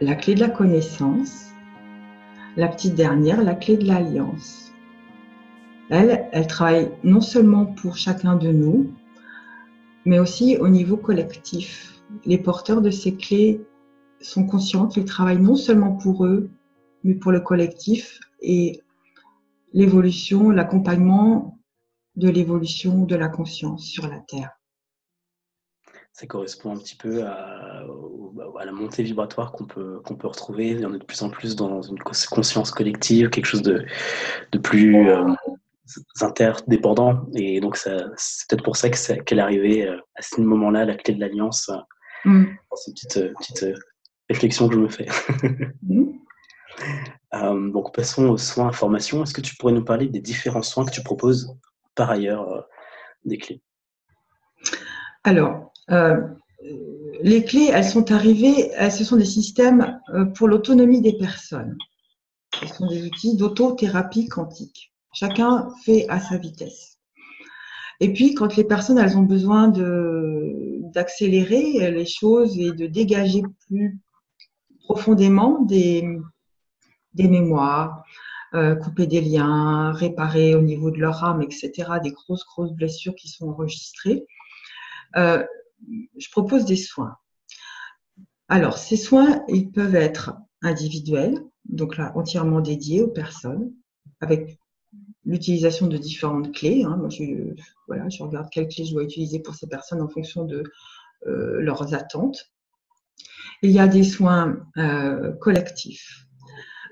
la clé de la connaissance, la petite dernière, la clé de l'alliance. Elle travaille non seulement pour chacun de nous, mais aussi au niveau collectif. Les porteurs de ces clés sont conscients qu'ils travaillent non seulement pour eux, mais pour le collectif et l'évolution, l'accompagnement de l'évolution de la conscience sur la Terre. Ça correspond un petit peu à la montée vibratoire qu'on peut retrouver. On est de plus en plus dans une conscience collective, quelque chose de plus interdépendant. Et donc, c'est peut-être pour ça qu'elle est arrivée à ce moment-là, la clé de l'alliance, dans ces petites réflexions que je me fais. Donc, passons aux soins informations. Est-ce que tu pourrais nous parler des différents soins que tu proposes par ailleurs des clés? Alors, les clés, elles sont arrivées, ce sont des systèmes pour l'autonomie des personnes. Ce sont des outils d'autothérapie quantique. Chacun fait à sa vitesse. Et puis, quand les personnes, elles ont besoin d'accélérer les choses et de dégager plus profondément des mémoires, couper des liens, réparer au niveau de leur âme, etc., des grosses blessures qui sont enregistrées, je propose des soins. Alors, ces soins, ils peuvent être individuels, donc là, entièrement dédiés aux personnes, avec l'utilisation de différentes clés. Moi, je regarde quelles clés je dois utiliser pour ces personnes en fonction de leurs attentes. Il y a des soins collectifs.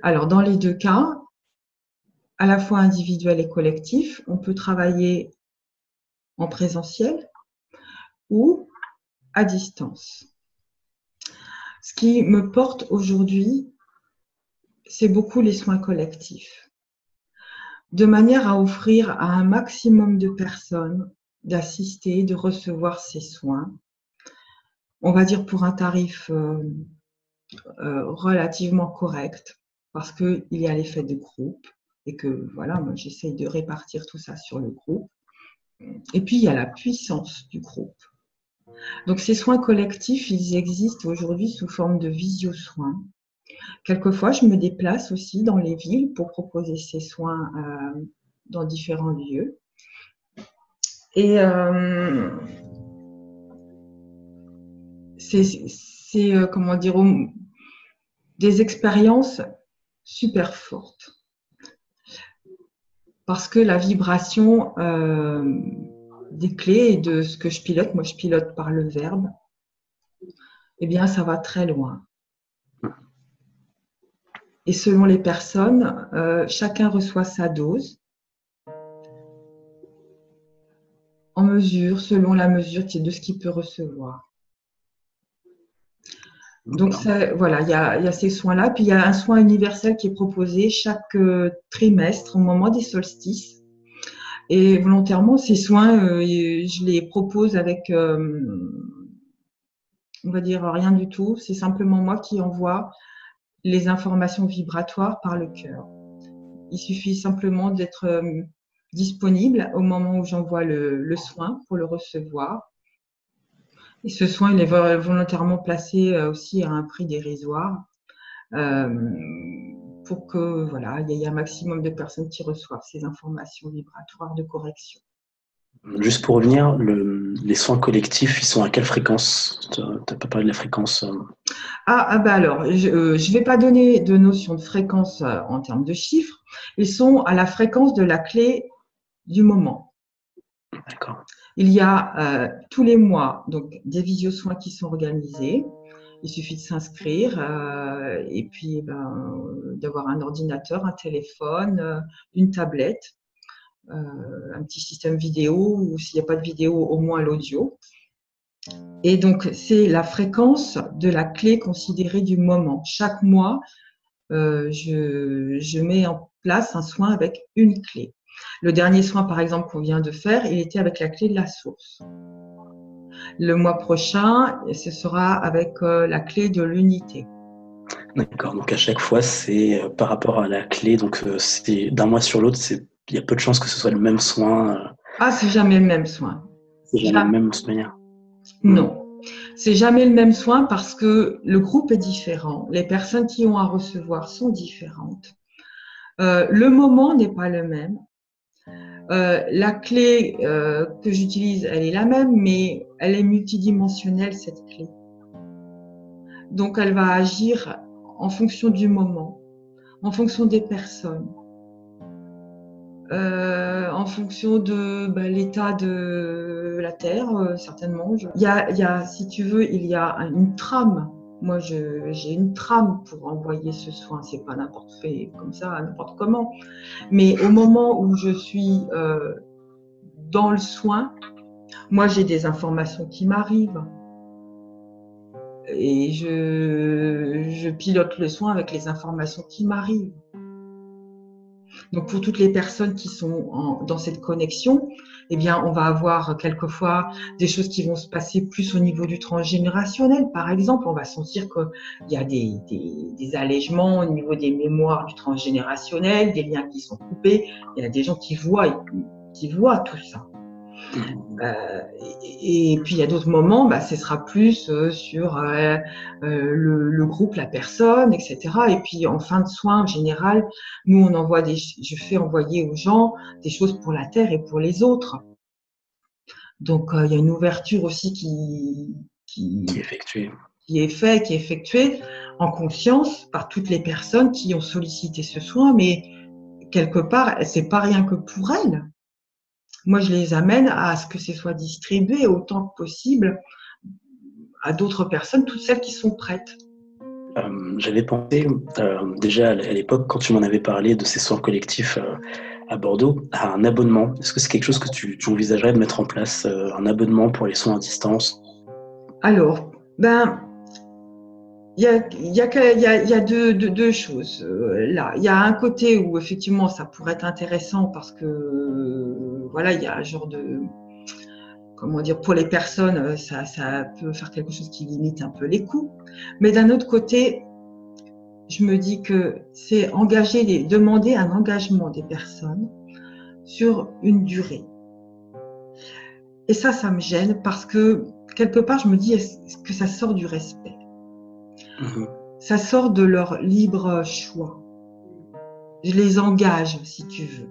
Alors, dans les deux cas, à la fois individuel et collectif, on peut travailler en présentiel ou à distance. Ce qui me porte aujourd'hui, c'est beaucoup les soins collectifs, de manière à offrir à un maximum de personnes d'assister, de recevoir ces soins, on va dire pour un tarif relativement correct, parce qu'il y a l'effet de groupe et que voilà, moi j'essaye de répartir tout ça sur le groupe. Et puis il y a la puissance du groupe. Donc ces soins collectifs, ils existent aujourd'hui sous forme de visio-soins. Quelquefois, je me déplace aussi dans les villes pour proposer ces soins dans différents lieux. Et c'est comment dire, des expériences super fortes. parce que la vibration des clés et de ce que je pilote, moi je pilote par le verbe, eh bien ça va très loin. Et selon les personnes, chacun reçoit sa dose en mesure, selon la mesure de ce qu'il peut recevoir. Donc voilà, il y a ces soins-là. Puis il y a un soin universel qui est proposé chaque trimestre au moment des solstices. Et volontairement, ces soins, je les propose avec, on va dire, rien du tout. C'est simplement moi qui envoie les informations vibratoires par le cœur. Il suffit simplement d'être disponible au moment où j'envoie le soin pour le recevoir. Et ce soin, il est volontairement placé aussi à un prix dérisoire pour que voilà, il y ait un maximum de personnes qui reçoivent ces informations vibratoires de correction. Juste pour revenir, les soins collectifs, ils sont à quelle fréquence? Tu n'as pas parlé de la fréquence. Bah alors, je ne vais pas donner de notion de fréquence en termes de chiffres. Ils sont à la fréquence de la clé du moment. D'accord. Il y a tous les mois donc des visio-soins qui sont organisés. Il suffit de s'inscrire et puis d'avoir un ordinateur, un téléphone, une tablette, un petit système vidéo ou s'il n'y a pas de vidéo, au moins l'audio. Et donc, c'est la fréquence de la clé considérée du moment. Chaque mois, je mets en place un soin avec une clé. Le dernier soin, par exemple, qu'on vient de faire, il était avec la clé de la source. Le mois prochain, ce sera avec la clé de l'unité. D'accord, donc à chaque fois, c'est par rapport à la clé, donc c'est d'un mois sur l'autre, il y a peu de chances que ce soit le même soin. C'est jamais le même soin. C'est jamais le même de toute manière. Non, c'est jamais le même soin parce que le groupe est différent. Les personnes qui ont à recevoir sont différentes. Le moment n'est pas le même. La clé que j'utilise, elle est la même, mais elle est multidimensionnelle, cette clé. Donc, elle va agir en fonction du moment, en fonction des personnes, en fonction de l'état de la Terre, certainement. Il y a, si tu veux, il y a une trame. Moi, j'ai une trame pour envoyer ce soin. C'est pas n'importe fait comme ça, n'importe comment. Mais au moment où je suis dans le soin, moi, j'ai des informations qui m'arrivent. Et je pilote le soin avec les informations qui m'arrivent. Donc, pour toutes les personnes qui sont dans cette connexion, eh bien, on va avoir quelquefois des choses qui vont se passer plus au niveau du transgénérationnel. Par exemple, on va sentir qu'il y a des allègements au niveau des mémoires du transgénérationnel, des liens qui sont coupés. Il y a des gens qui voient tout ça. Et puis il y a d'autres moments, ce sera plus sur le groupe, la personne, etc. Et puis en fin de soin, en général, nous je fais envoyer aux gens des choses pour la terre et pour les autres. Donc il y a une ouverture aussi qui est effectuée en conscience par toutes les personnes qui ont sollicité ce soin, mais quelque part, c'est pas rien que pour elles. Moi, je les amène à ce que ce soit distribué autant que possible à d'autres personnes, toutes celles qui sont prêtes. J'avais pensé déjà à l'époque, quand tu m'en avais parlé de ces soins collectifs à Bordeaux, à un abonnement. Est-ce que c'est quelque chose que tu envisagerais de mettre en place, un abonnement pour les soins à distance? Alors, il y a deux choses là. Il y a un côté où effectivement ça pourrait être intéressant parce que voilà, il y a un genre de, comment dire, pour les personnes, ça peut faire quelque chose qui limite un peu les coûts. Mais d'un autre côté, je me dis que c'est demander un engagement des personnes sur une durée. Et ça me gêne parce que quelque part, je me dis, est-ce que ça sort du respect? Ça sort de leur libre choix. Je les engage, si tu veux.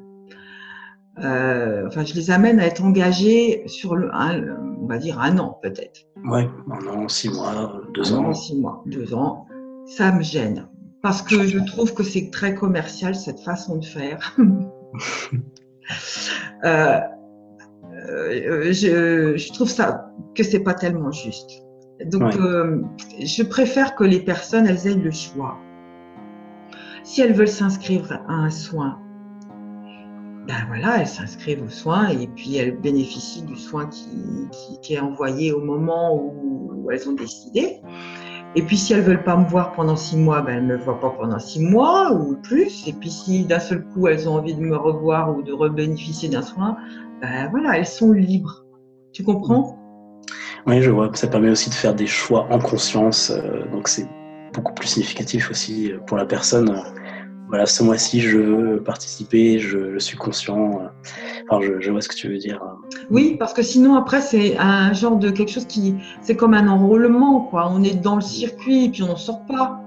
Je les amène à être engagés sur on va dire un an peut-être. Ouais, 1 an, 6 mois, 2 ans. 6 mois, 2 ans. Ça me gêne parce que je trouve que c'est très commercial cette façon de faire. Euh, je trouve ça que c'est pas tellement juste. Donc, je préfère que les personnes, elles aient le choix. Si elles veulent s'inscrire à un soin, ben voilà, elles s'inscrivent au soin et puis elles bénéficient du soin qui est envoyé au moment où elles ont décidé. Et puis si elles veulent pas me voir pendant 6 mois, ben elles me voient pas pendant 6 mois ou plus. Et puis si d'un seul coup elles ont envie de me revoir ou de rebénéficier d'un soin, ben voilà, elles sont libres. Tu comprends? Oui, je vois. Ça permet aussi de faire des choix en conscience. Donc c'est beaucoup plus significatif aussi pour la personne. Voilà, ce mois-ci, je veux participer, je suis conscient. Enfin, je vois ce que tu veux dire. Oui, parce que sinon après c'est un genre de quelque chose c'est comme un enrôlement, quoi. On est dans le circuit et puis on n'en sort pas.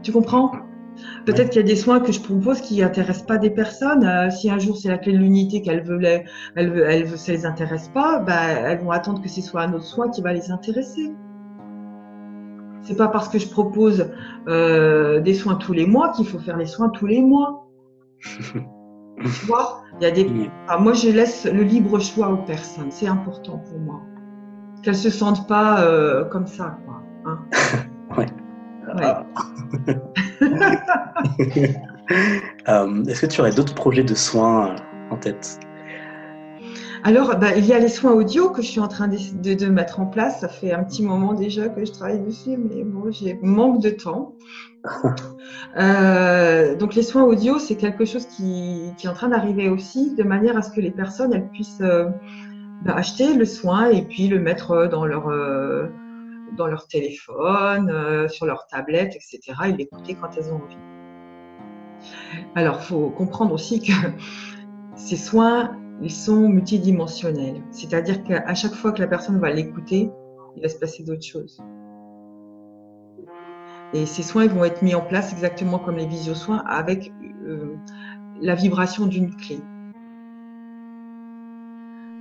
Tu comprends? Peut-être qu'il y a des soins que je propose qui n'intéressent pas des personnes. Si un jour c'est la clé de l'unité ça les intéresse pas, bah, elles vont attendre que ce soit un autre soin qui va les intéresser. C'est pas parce que je propose des soins tous les mois qu'il faut faire les soins tous les mois. Tu vois, moi je laisse le libre choix aux personnes. C'est important pour moi qu'elles se sentent pas comme ça, quoi. Hein. Ouais. Est-ce que tu aurais d'autres projets de soins en tête? Alors, il y a les soins audio que je suis en train de mettre en place. Ça fait un petit moment déjà que je travaille dessus, mais bon, j'ai manque de temps. Donc, les soins audio, c'est quelque chose qui est en train d'arriver aussi, de manière à ce que les personnes elles puissent acheter le soin et puis le mettre dans leur téléphone, sur leur tablette, etc. et l'écouter quand elles ont envie. Alors, il faut comprendre aussi que ces soins, ils sont multidimensionnels. C'est-à-dire qu'à chaque fois que la personne va l'écouter, il va se passer d'autres choses. Et ces soins, ils vont être mis en place exactement comme les visio-soins avec la vibration d'une clé.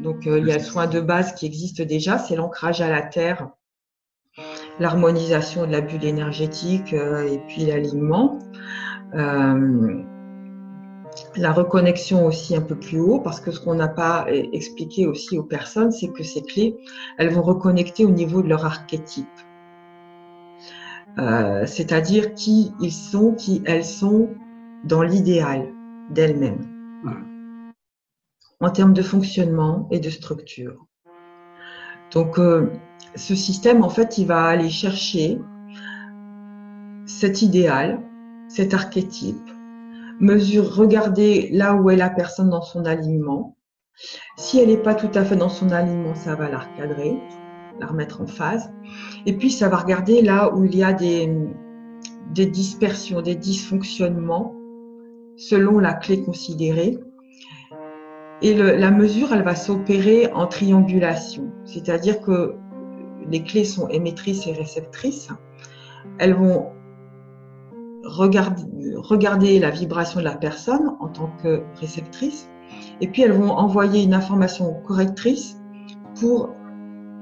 Donc, il y a le soin de base qui existe déjà, c'est l'ancrage à la terre, l'harmonisation de la bulle énergétique et puis l'alignement. La reconnexion aussi un peu plus haut, parce que ce qu'on n'a pas expliqué aussi aux personnes, c'est que ces clés, elles vont reconnecter au niveau de leur archétype. C'est-à-dire qui ils sont, qui elles sont dans l'idéal d'elles-mêmes, en termes de fonctionnement et de structure. Donc, ce système, en fait, il va aller chercher cet idéal, cet archétype, regarder là où est la personne dans son alignement. Si elle n'est pas tout à fait dans son alignement, ça va la recadrer, la remettre en phase. Et puis, ça va regarder là où il y a des dispersions, des dysfonctionnements selon la clé considérée. Et la mesure, elle va s'opérer en triangulation. C'est-à-dire que les clés sont émettrices et réceptrices. Elles vont regarder la vibration de la personne en tant que réceptrice. Et puis, elles vont envoyer une information correctrice pour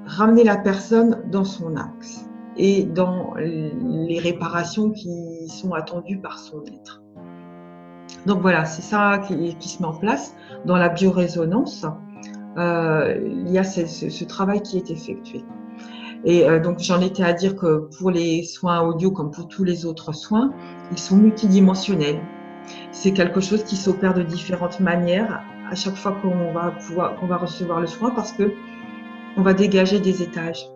ramener la personne dans son axe et dans les réparations qui sont attendues par son être. Donc voilà, c'est ça qui se met en place. Dans la biorésonance, il y a ce travail qui est effectué. Et donc j'en étais à dire que pour les soins audio, comme pour tous les autres soins, ils sont multidimensionnels. C'est quelque chose qui s'opère de différentes manières à chaque fois qu'on va recevoir le soin, parce que on va dégager des étages,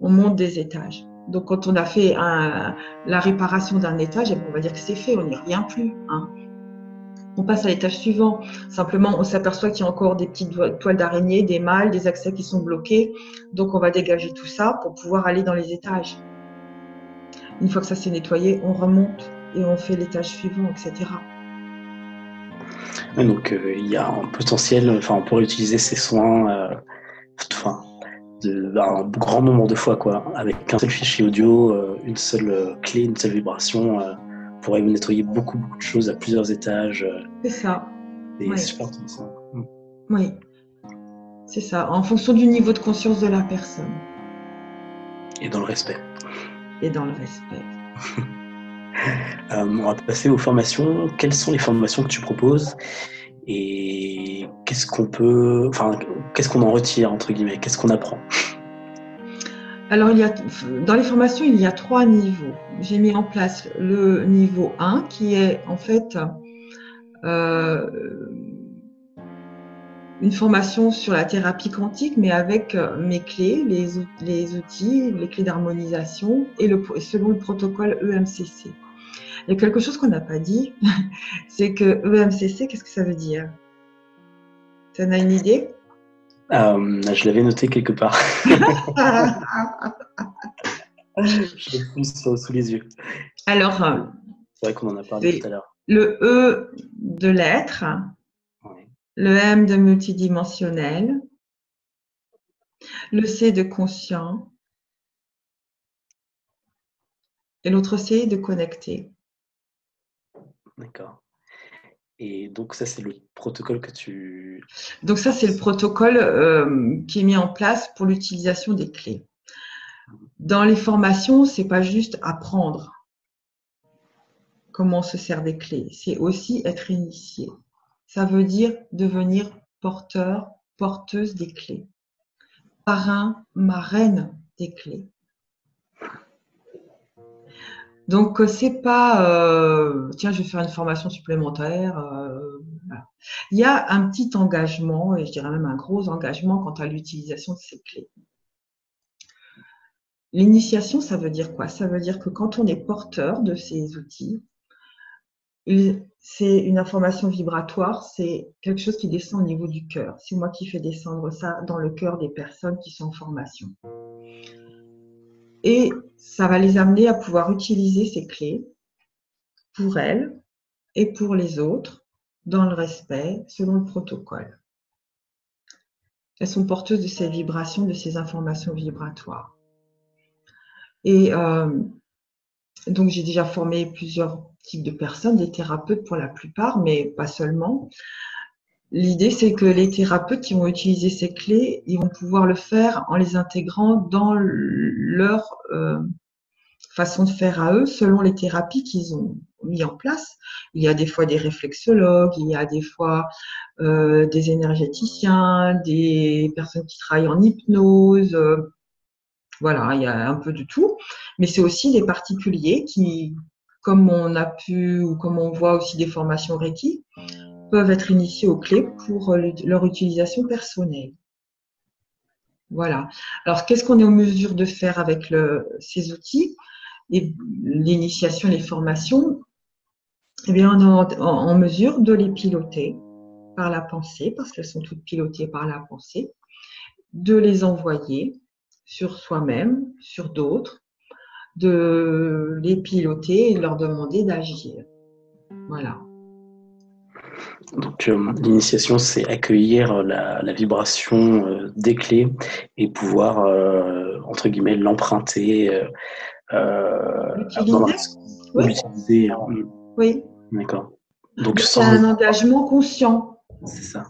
on monte des étages. Donc quand on a fait la réparation d'un étage, on va dire que c'est fait, on n'y revient plus. Hein. On passe à l'étage suivant. Simplement, on s'aperçoit qu'il y a encore des petites toiles d'araignée, des malles, des accès qui sont bloqués. Donc, on va dégager tout ça pour pouvoir aller dans les étages. Une fois que ça s'est nettoyé, on remonte et on fait l'étage suivant, etc. Donc, il y a un potentiel, on pourrait utiliser ces soins un grand nombre de fois, quoi, avec un seul fichier audio, une seule clé, une seule vibration. Pourrait nettoyer beaucoup de choses à plusieurs étages. C'est ça. C'est super intéressant. Oui, c'est ça, en fonction du niveau de conscience de la personne. Et dans le respect. Et dans le respect. On va passer aux formations. Quelles sont les formations que tu proposes et qu'est-ce qu'on en retire, entre guillemets, qu'est-ce qu'on apprend? Alors, dans les formations, il y a 3 niveaux. J'ai mis en place le niveau 1 qui est en fait une formation sur la thérapie quantique, mais avec mes clés, les outils, les clés d'harmonisation et selon le protocole EMCC. Il y a quelque chose qu'on n'a pas dit, c'est que EMCC, qu'est-ce que ça veut dire? Tu en as une idée? Je l'avais noté quelque part. Je l'ai plus sous les yeux. Alors, c'est vrai qu'on en a parlé tout à l'heure. Le E de l'être, oui. Le M de multidimensionnel, le C de conscient et l'autre C de connecté. D'accord. Et donc ça, c'est le protocole que tu... Donc ça, c'est le protocole qui est mis en place pour l'utilisation des clés. Dans les formations, c'est pas juste apprendre comment on se sert des clés, c'est aussi être initié. Ça veut dire devenir porteur, porteuse des clés. Parrain, marraine des clés. Donc, c'est pas tiens, je vais faire une formation supplémentaire. Voilà. Il y a un petit engagement, et je dirais même un gros engagement quant à l'utilisation de ces clés. L'initiation, ça veut dire quoi? Ça veut dire que quand on est porteur de ces outils, c'est une information vibratoire, c'est quelque chose qui descend au niveau du cœur. C'est moi qui fais descendre ça dans le cœur des personnes qui sont en formation. Et ça va les amener à pouvoir utiliser ces clés pour elles et pour les autres, dans le respect, selon le protocole. Elles sont porteuses de ces vibrations, de ces informations vibratoires. Et donc, j'ai déjà formé plusieurs types de personnes, des thérapeutes pour la plupart, mais pas seulement. L'idée, c'est que les thérapeutes qui vont utiliser ces clés, ils vont pouvoir le faire en les intégrant dans leur façon de faire à eux, selon les thérapies qu'ils ont mis en place. Il y a des fois des réflexologues, il y a des fois des énergéticiens, des personnes qui travaillent en hypnose. Voilà, il y a un peu de tout. Mais c'est aussi des particuliers qui, comme on a pu ou comme on voit aussi des formations Reiki, peuvent être initiés aux clés pour leur utilisation personnelle. Voilà. Alors, qu'est-ce qu'on est en mesure de faire avec ces outils et l'initiation et les formations? Eh bien, on est en mesure de les piloter par la pensée, parce qu'elles sont toutes pilotées par la pensée, de les envoyer sur soi-même, sur d'autres, de les piloter et de leur demander d'agir. Voilà. Donc, l'initiation, c'est accueillir la vibration des clés et pouvoir, entre guillemets, l'emprunter. L'utiliser. Oui. D'accord. Donc, c'est un engagement conscient. C'est ça.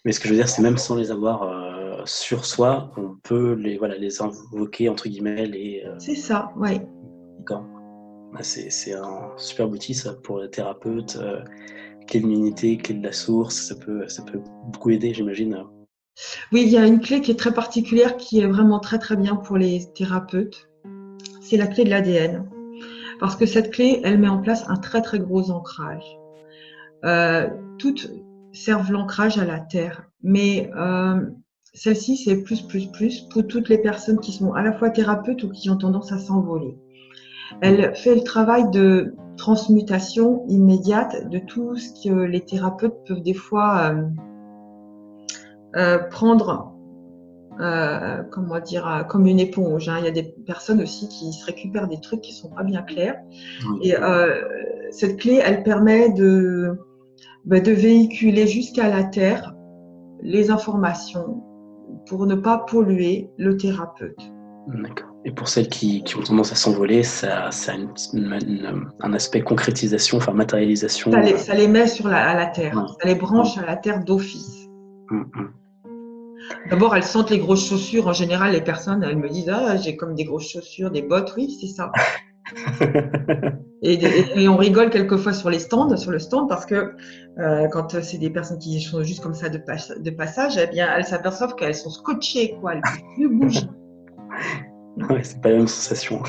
Mais ce que je veux dire, c'est même sans les avoir sur soi, on peut les invoquer, entre guillemets. C'est ça, oui. D'accord. C'est un super outil, ça, pour les thérapeutes. Clé de l'unité, clé de la source, ça peut beaucoup aider, j'imagine. Oui, il y a une clé qui est très particulière, qui est vraiment très très bien pour les thérapeutes. C'est la clé de l'ADN. Parce que cette clé, elle met en place un très très gros ancrage. Toutes servent l'ancrage à la Terre, mais celle-ci, c'est plus pour toutes les personnes qui sont à la fois thérapeutes ou qui ont tendance à s'envoler. Elle fait le travail de transmutation immédiate de tout ce que les thérapeutes peuvent des fois prendre comme une éponge. Il y a des personnes aussi qui se récupèrent des trucs qui sont pas bien clairs. Et cette clé, elle permet de véhiculer jusqu'à la Terre les informations pour ne pas polluer le thérapeute. D'accord. Et pour celles qui ont tendance à s'envoler, ça a un aspect concrétisation, enfin matérialisation. Ça les met à la Terre, ça les branche à la Terre d'office. D'abord, elles sentent les grosses chaussures. En général, les personnes, elles me disent « Ah, j'ai comme des grosses chaussures, des bottes. » Oui, c'est ça. Et on rigole quelquefois sur le stand, parce que quand c'est des personnes qui sont juste comme ça de passage, eh bien, elles s'aperçoivent qu'elles sont scotchées, quoi. Elles ne peuvent plus bouger. Ouais, c'est pas la même sensation.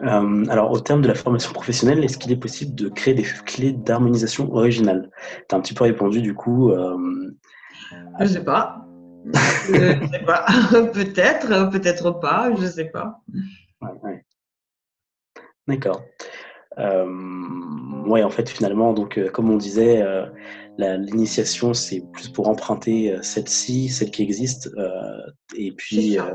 Alors, au terme de la formation professionnelle, est-ce qu'il est possible de créer des clés d'harmonisation originales? Tu as un petit peu répondu, du coup. Je sais pas. Je sais pas. Peut-être, peut-être pas, je sais pas. Ouais. D'accord. Ouais, en fait, finalement, donc, comme on disait, l'initiation, c'est plus pour emprunter celle-ci, celle qui existe. Et C'est puis, ça.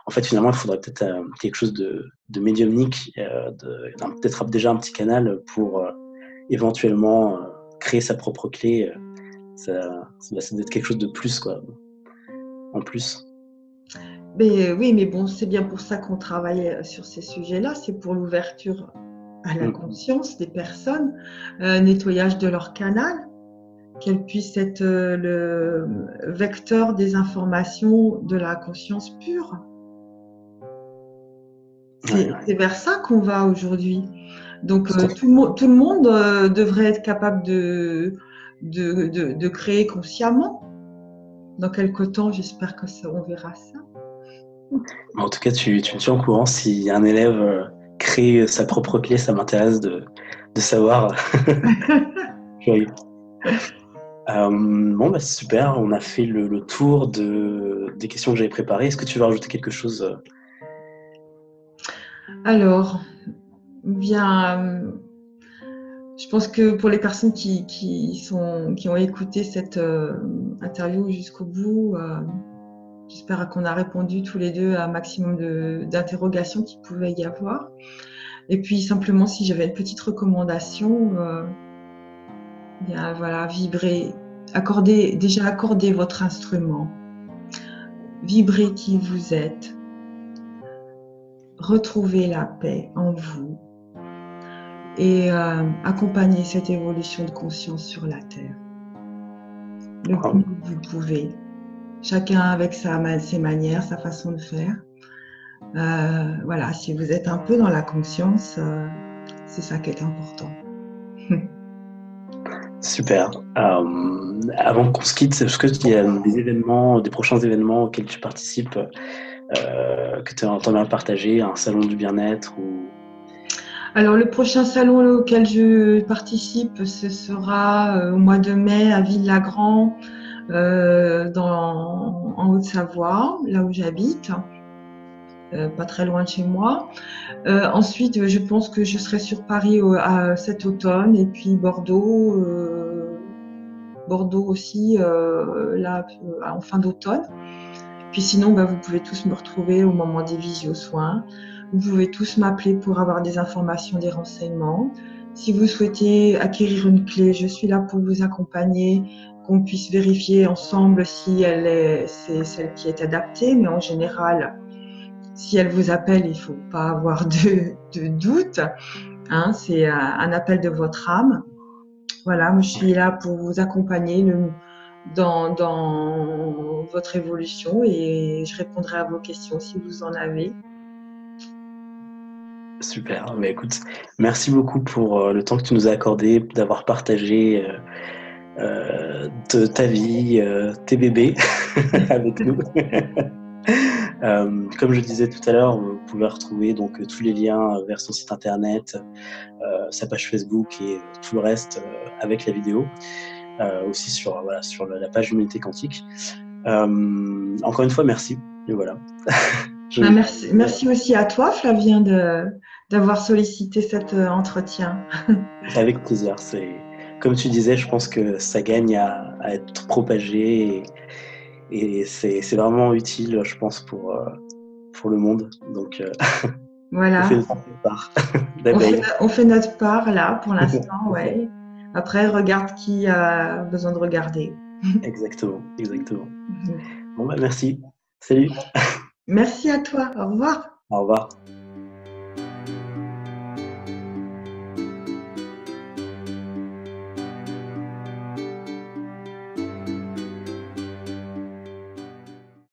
en fait, finalement, il faudrait peut-être quelque chose de médiumnique, peut-être déjà un petit canal pour éventuellement créer sa propre clé. Ça doit être quelque chose de plus, quoi, en plus. Mais oui, mais bon, c'est bien pour ça qu'on travaille sur ces sujets-là. C'est pour l'ouverture à la Mmh. conscience des personnes, nettoyage de leur canal, qu'elles puissent être le vecteur des informations de la conscience pure. Ouais, C'est vers ça qu'on va aujourd'hui. Donc, tout à fait. tout le monde devrait être capable de créer consciemment. Dans quelque temps, j'espère que on verra ça. En tout cas, tu me tiens au courant si un élève crée sa propre clé, ça m'intéresse de savoir. Curieux. Bon, bah, super, on a fait le tour des questions que j'avais préparées. Est-ce que tu veux rajouter quelque chose? Alors, bien, je pense que pour les personnes qui ont écouté cette interview jusqu'au bout, j'espère qu'on a répondu tous les deux à un maximum d'interrogations qu'il pouvait y avoir. Et puis simplement, si j'avais une petite recommandation, bien voilà, vibrer, accordez votre instrument, vibrez qui vous êtes, retrouvez la paix en vous et accompagnez cette évolution de conscience sur la Terre. Le plus Wow. que vous pouvez, chacun avec ses manières, sa façon de faire. Voilà, si vous êtes un peu dans la conscience, c'est ça qui est important. Super. Avant qu'on se quitte, est-ce qu'il y a des événements, des prochains événements auxquels tu participes, que tu aimerais partager, un salon du bien-être ou... Alors, le prochain salon auquel je participe, ce sera au mois de mai à Ville-Lagrand, en Haute-Savoie, là où j'habite, pas très loin de chez moi. Ensuite, je pense que je serai sur Paris cet automne, et puis Bordeaux aussi, là, en fin d'automne. Puis sinon, vous pouvez tous me retrouver au moment des visio-soins. Vous pouvez tous m'appeler pour avoir des informations, des renseignements. Si vous souhaitez acquérir une clé, je suis là pour vous accompagner, qu'on puisse vérifier ensemble si c'est celle qui est adaptée. Mais en général, si elle vous appelle, il ne faut pas avoir de doute. Hein, c'est un appel de votre âme. Voilà, je suis là pour vous accompagner dans votre évolution et je répondrai à vos questions si vous en avez. Super. Mais écoute, merci beaucoup pour le temps que tu nous as accordé, d'avoir partagé ta vie, tes bébés avec nous. Comme je disais tout à l'heure, vous pouvez retrouver donc tous les liens vers son site internet, sa page Facebook et tout le reste avec la vidéo. Aussi sur la page Humanité Quantique. Encore une fois, merci. Et voilà. Merci aussi à toi, Flavien, d'avoir sollicité cet entretien. Avec plaisir. Comme tu disais, je pense que ça gagne à être propagé et c'est vraiment utile, je pense, pour le monde. Donc, on fait Voilà, notre part d'abeille. on fait notre part là pour l'instant, ouais. Après, regarde qui a besoin de regarder. Exactement, exactement. Bon, merci. Salut. Merci à toi, au revoir. Au revoir.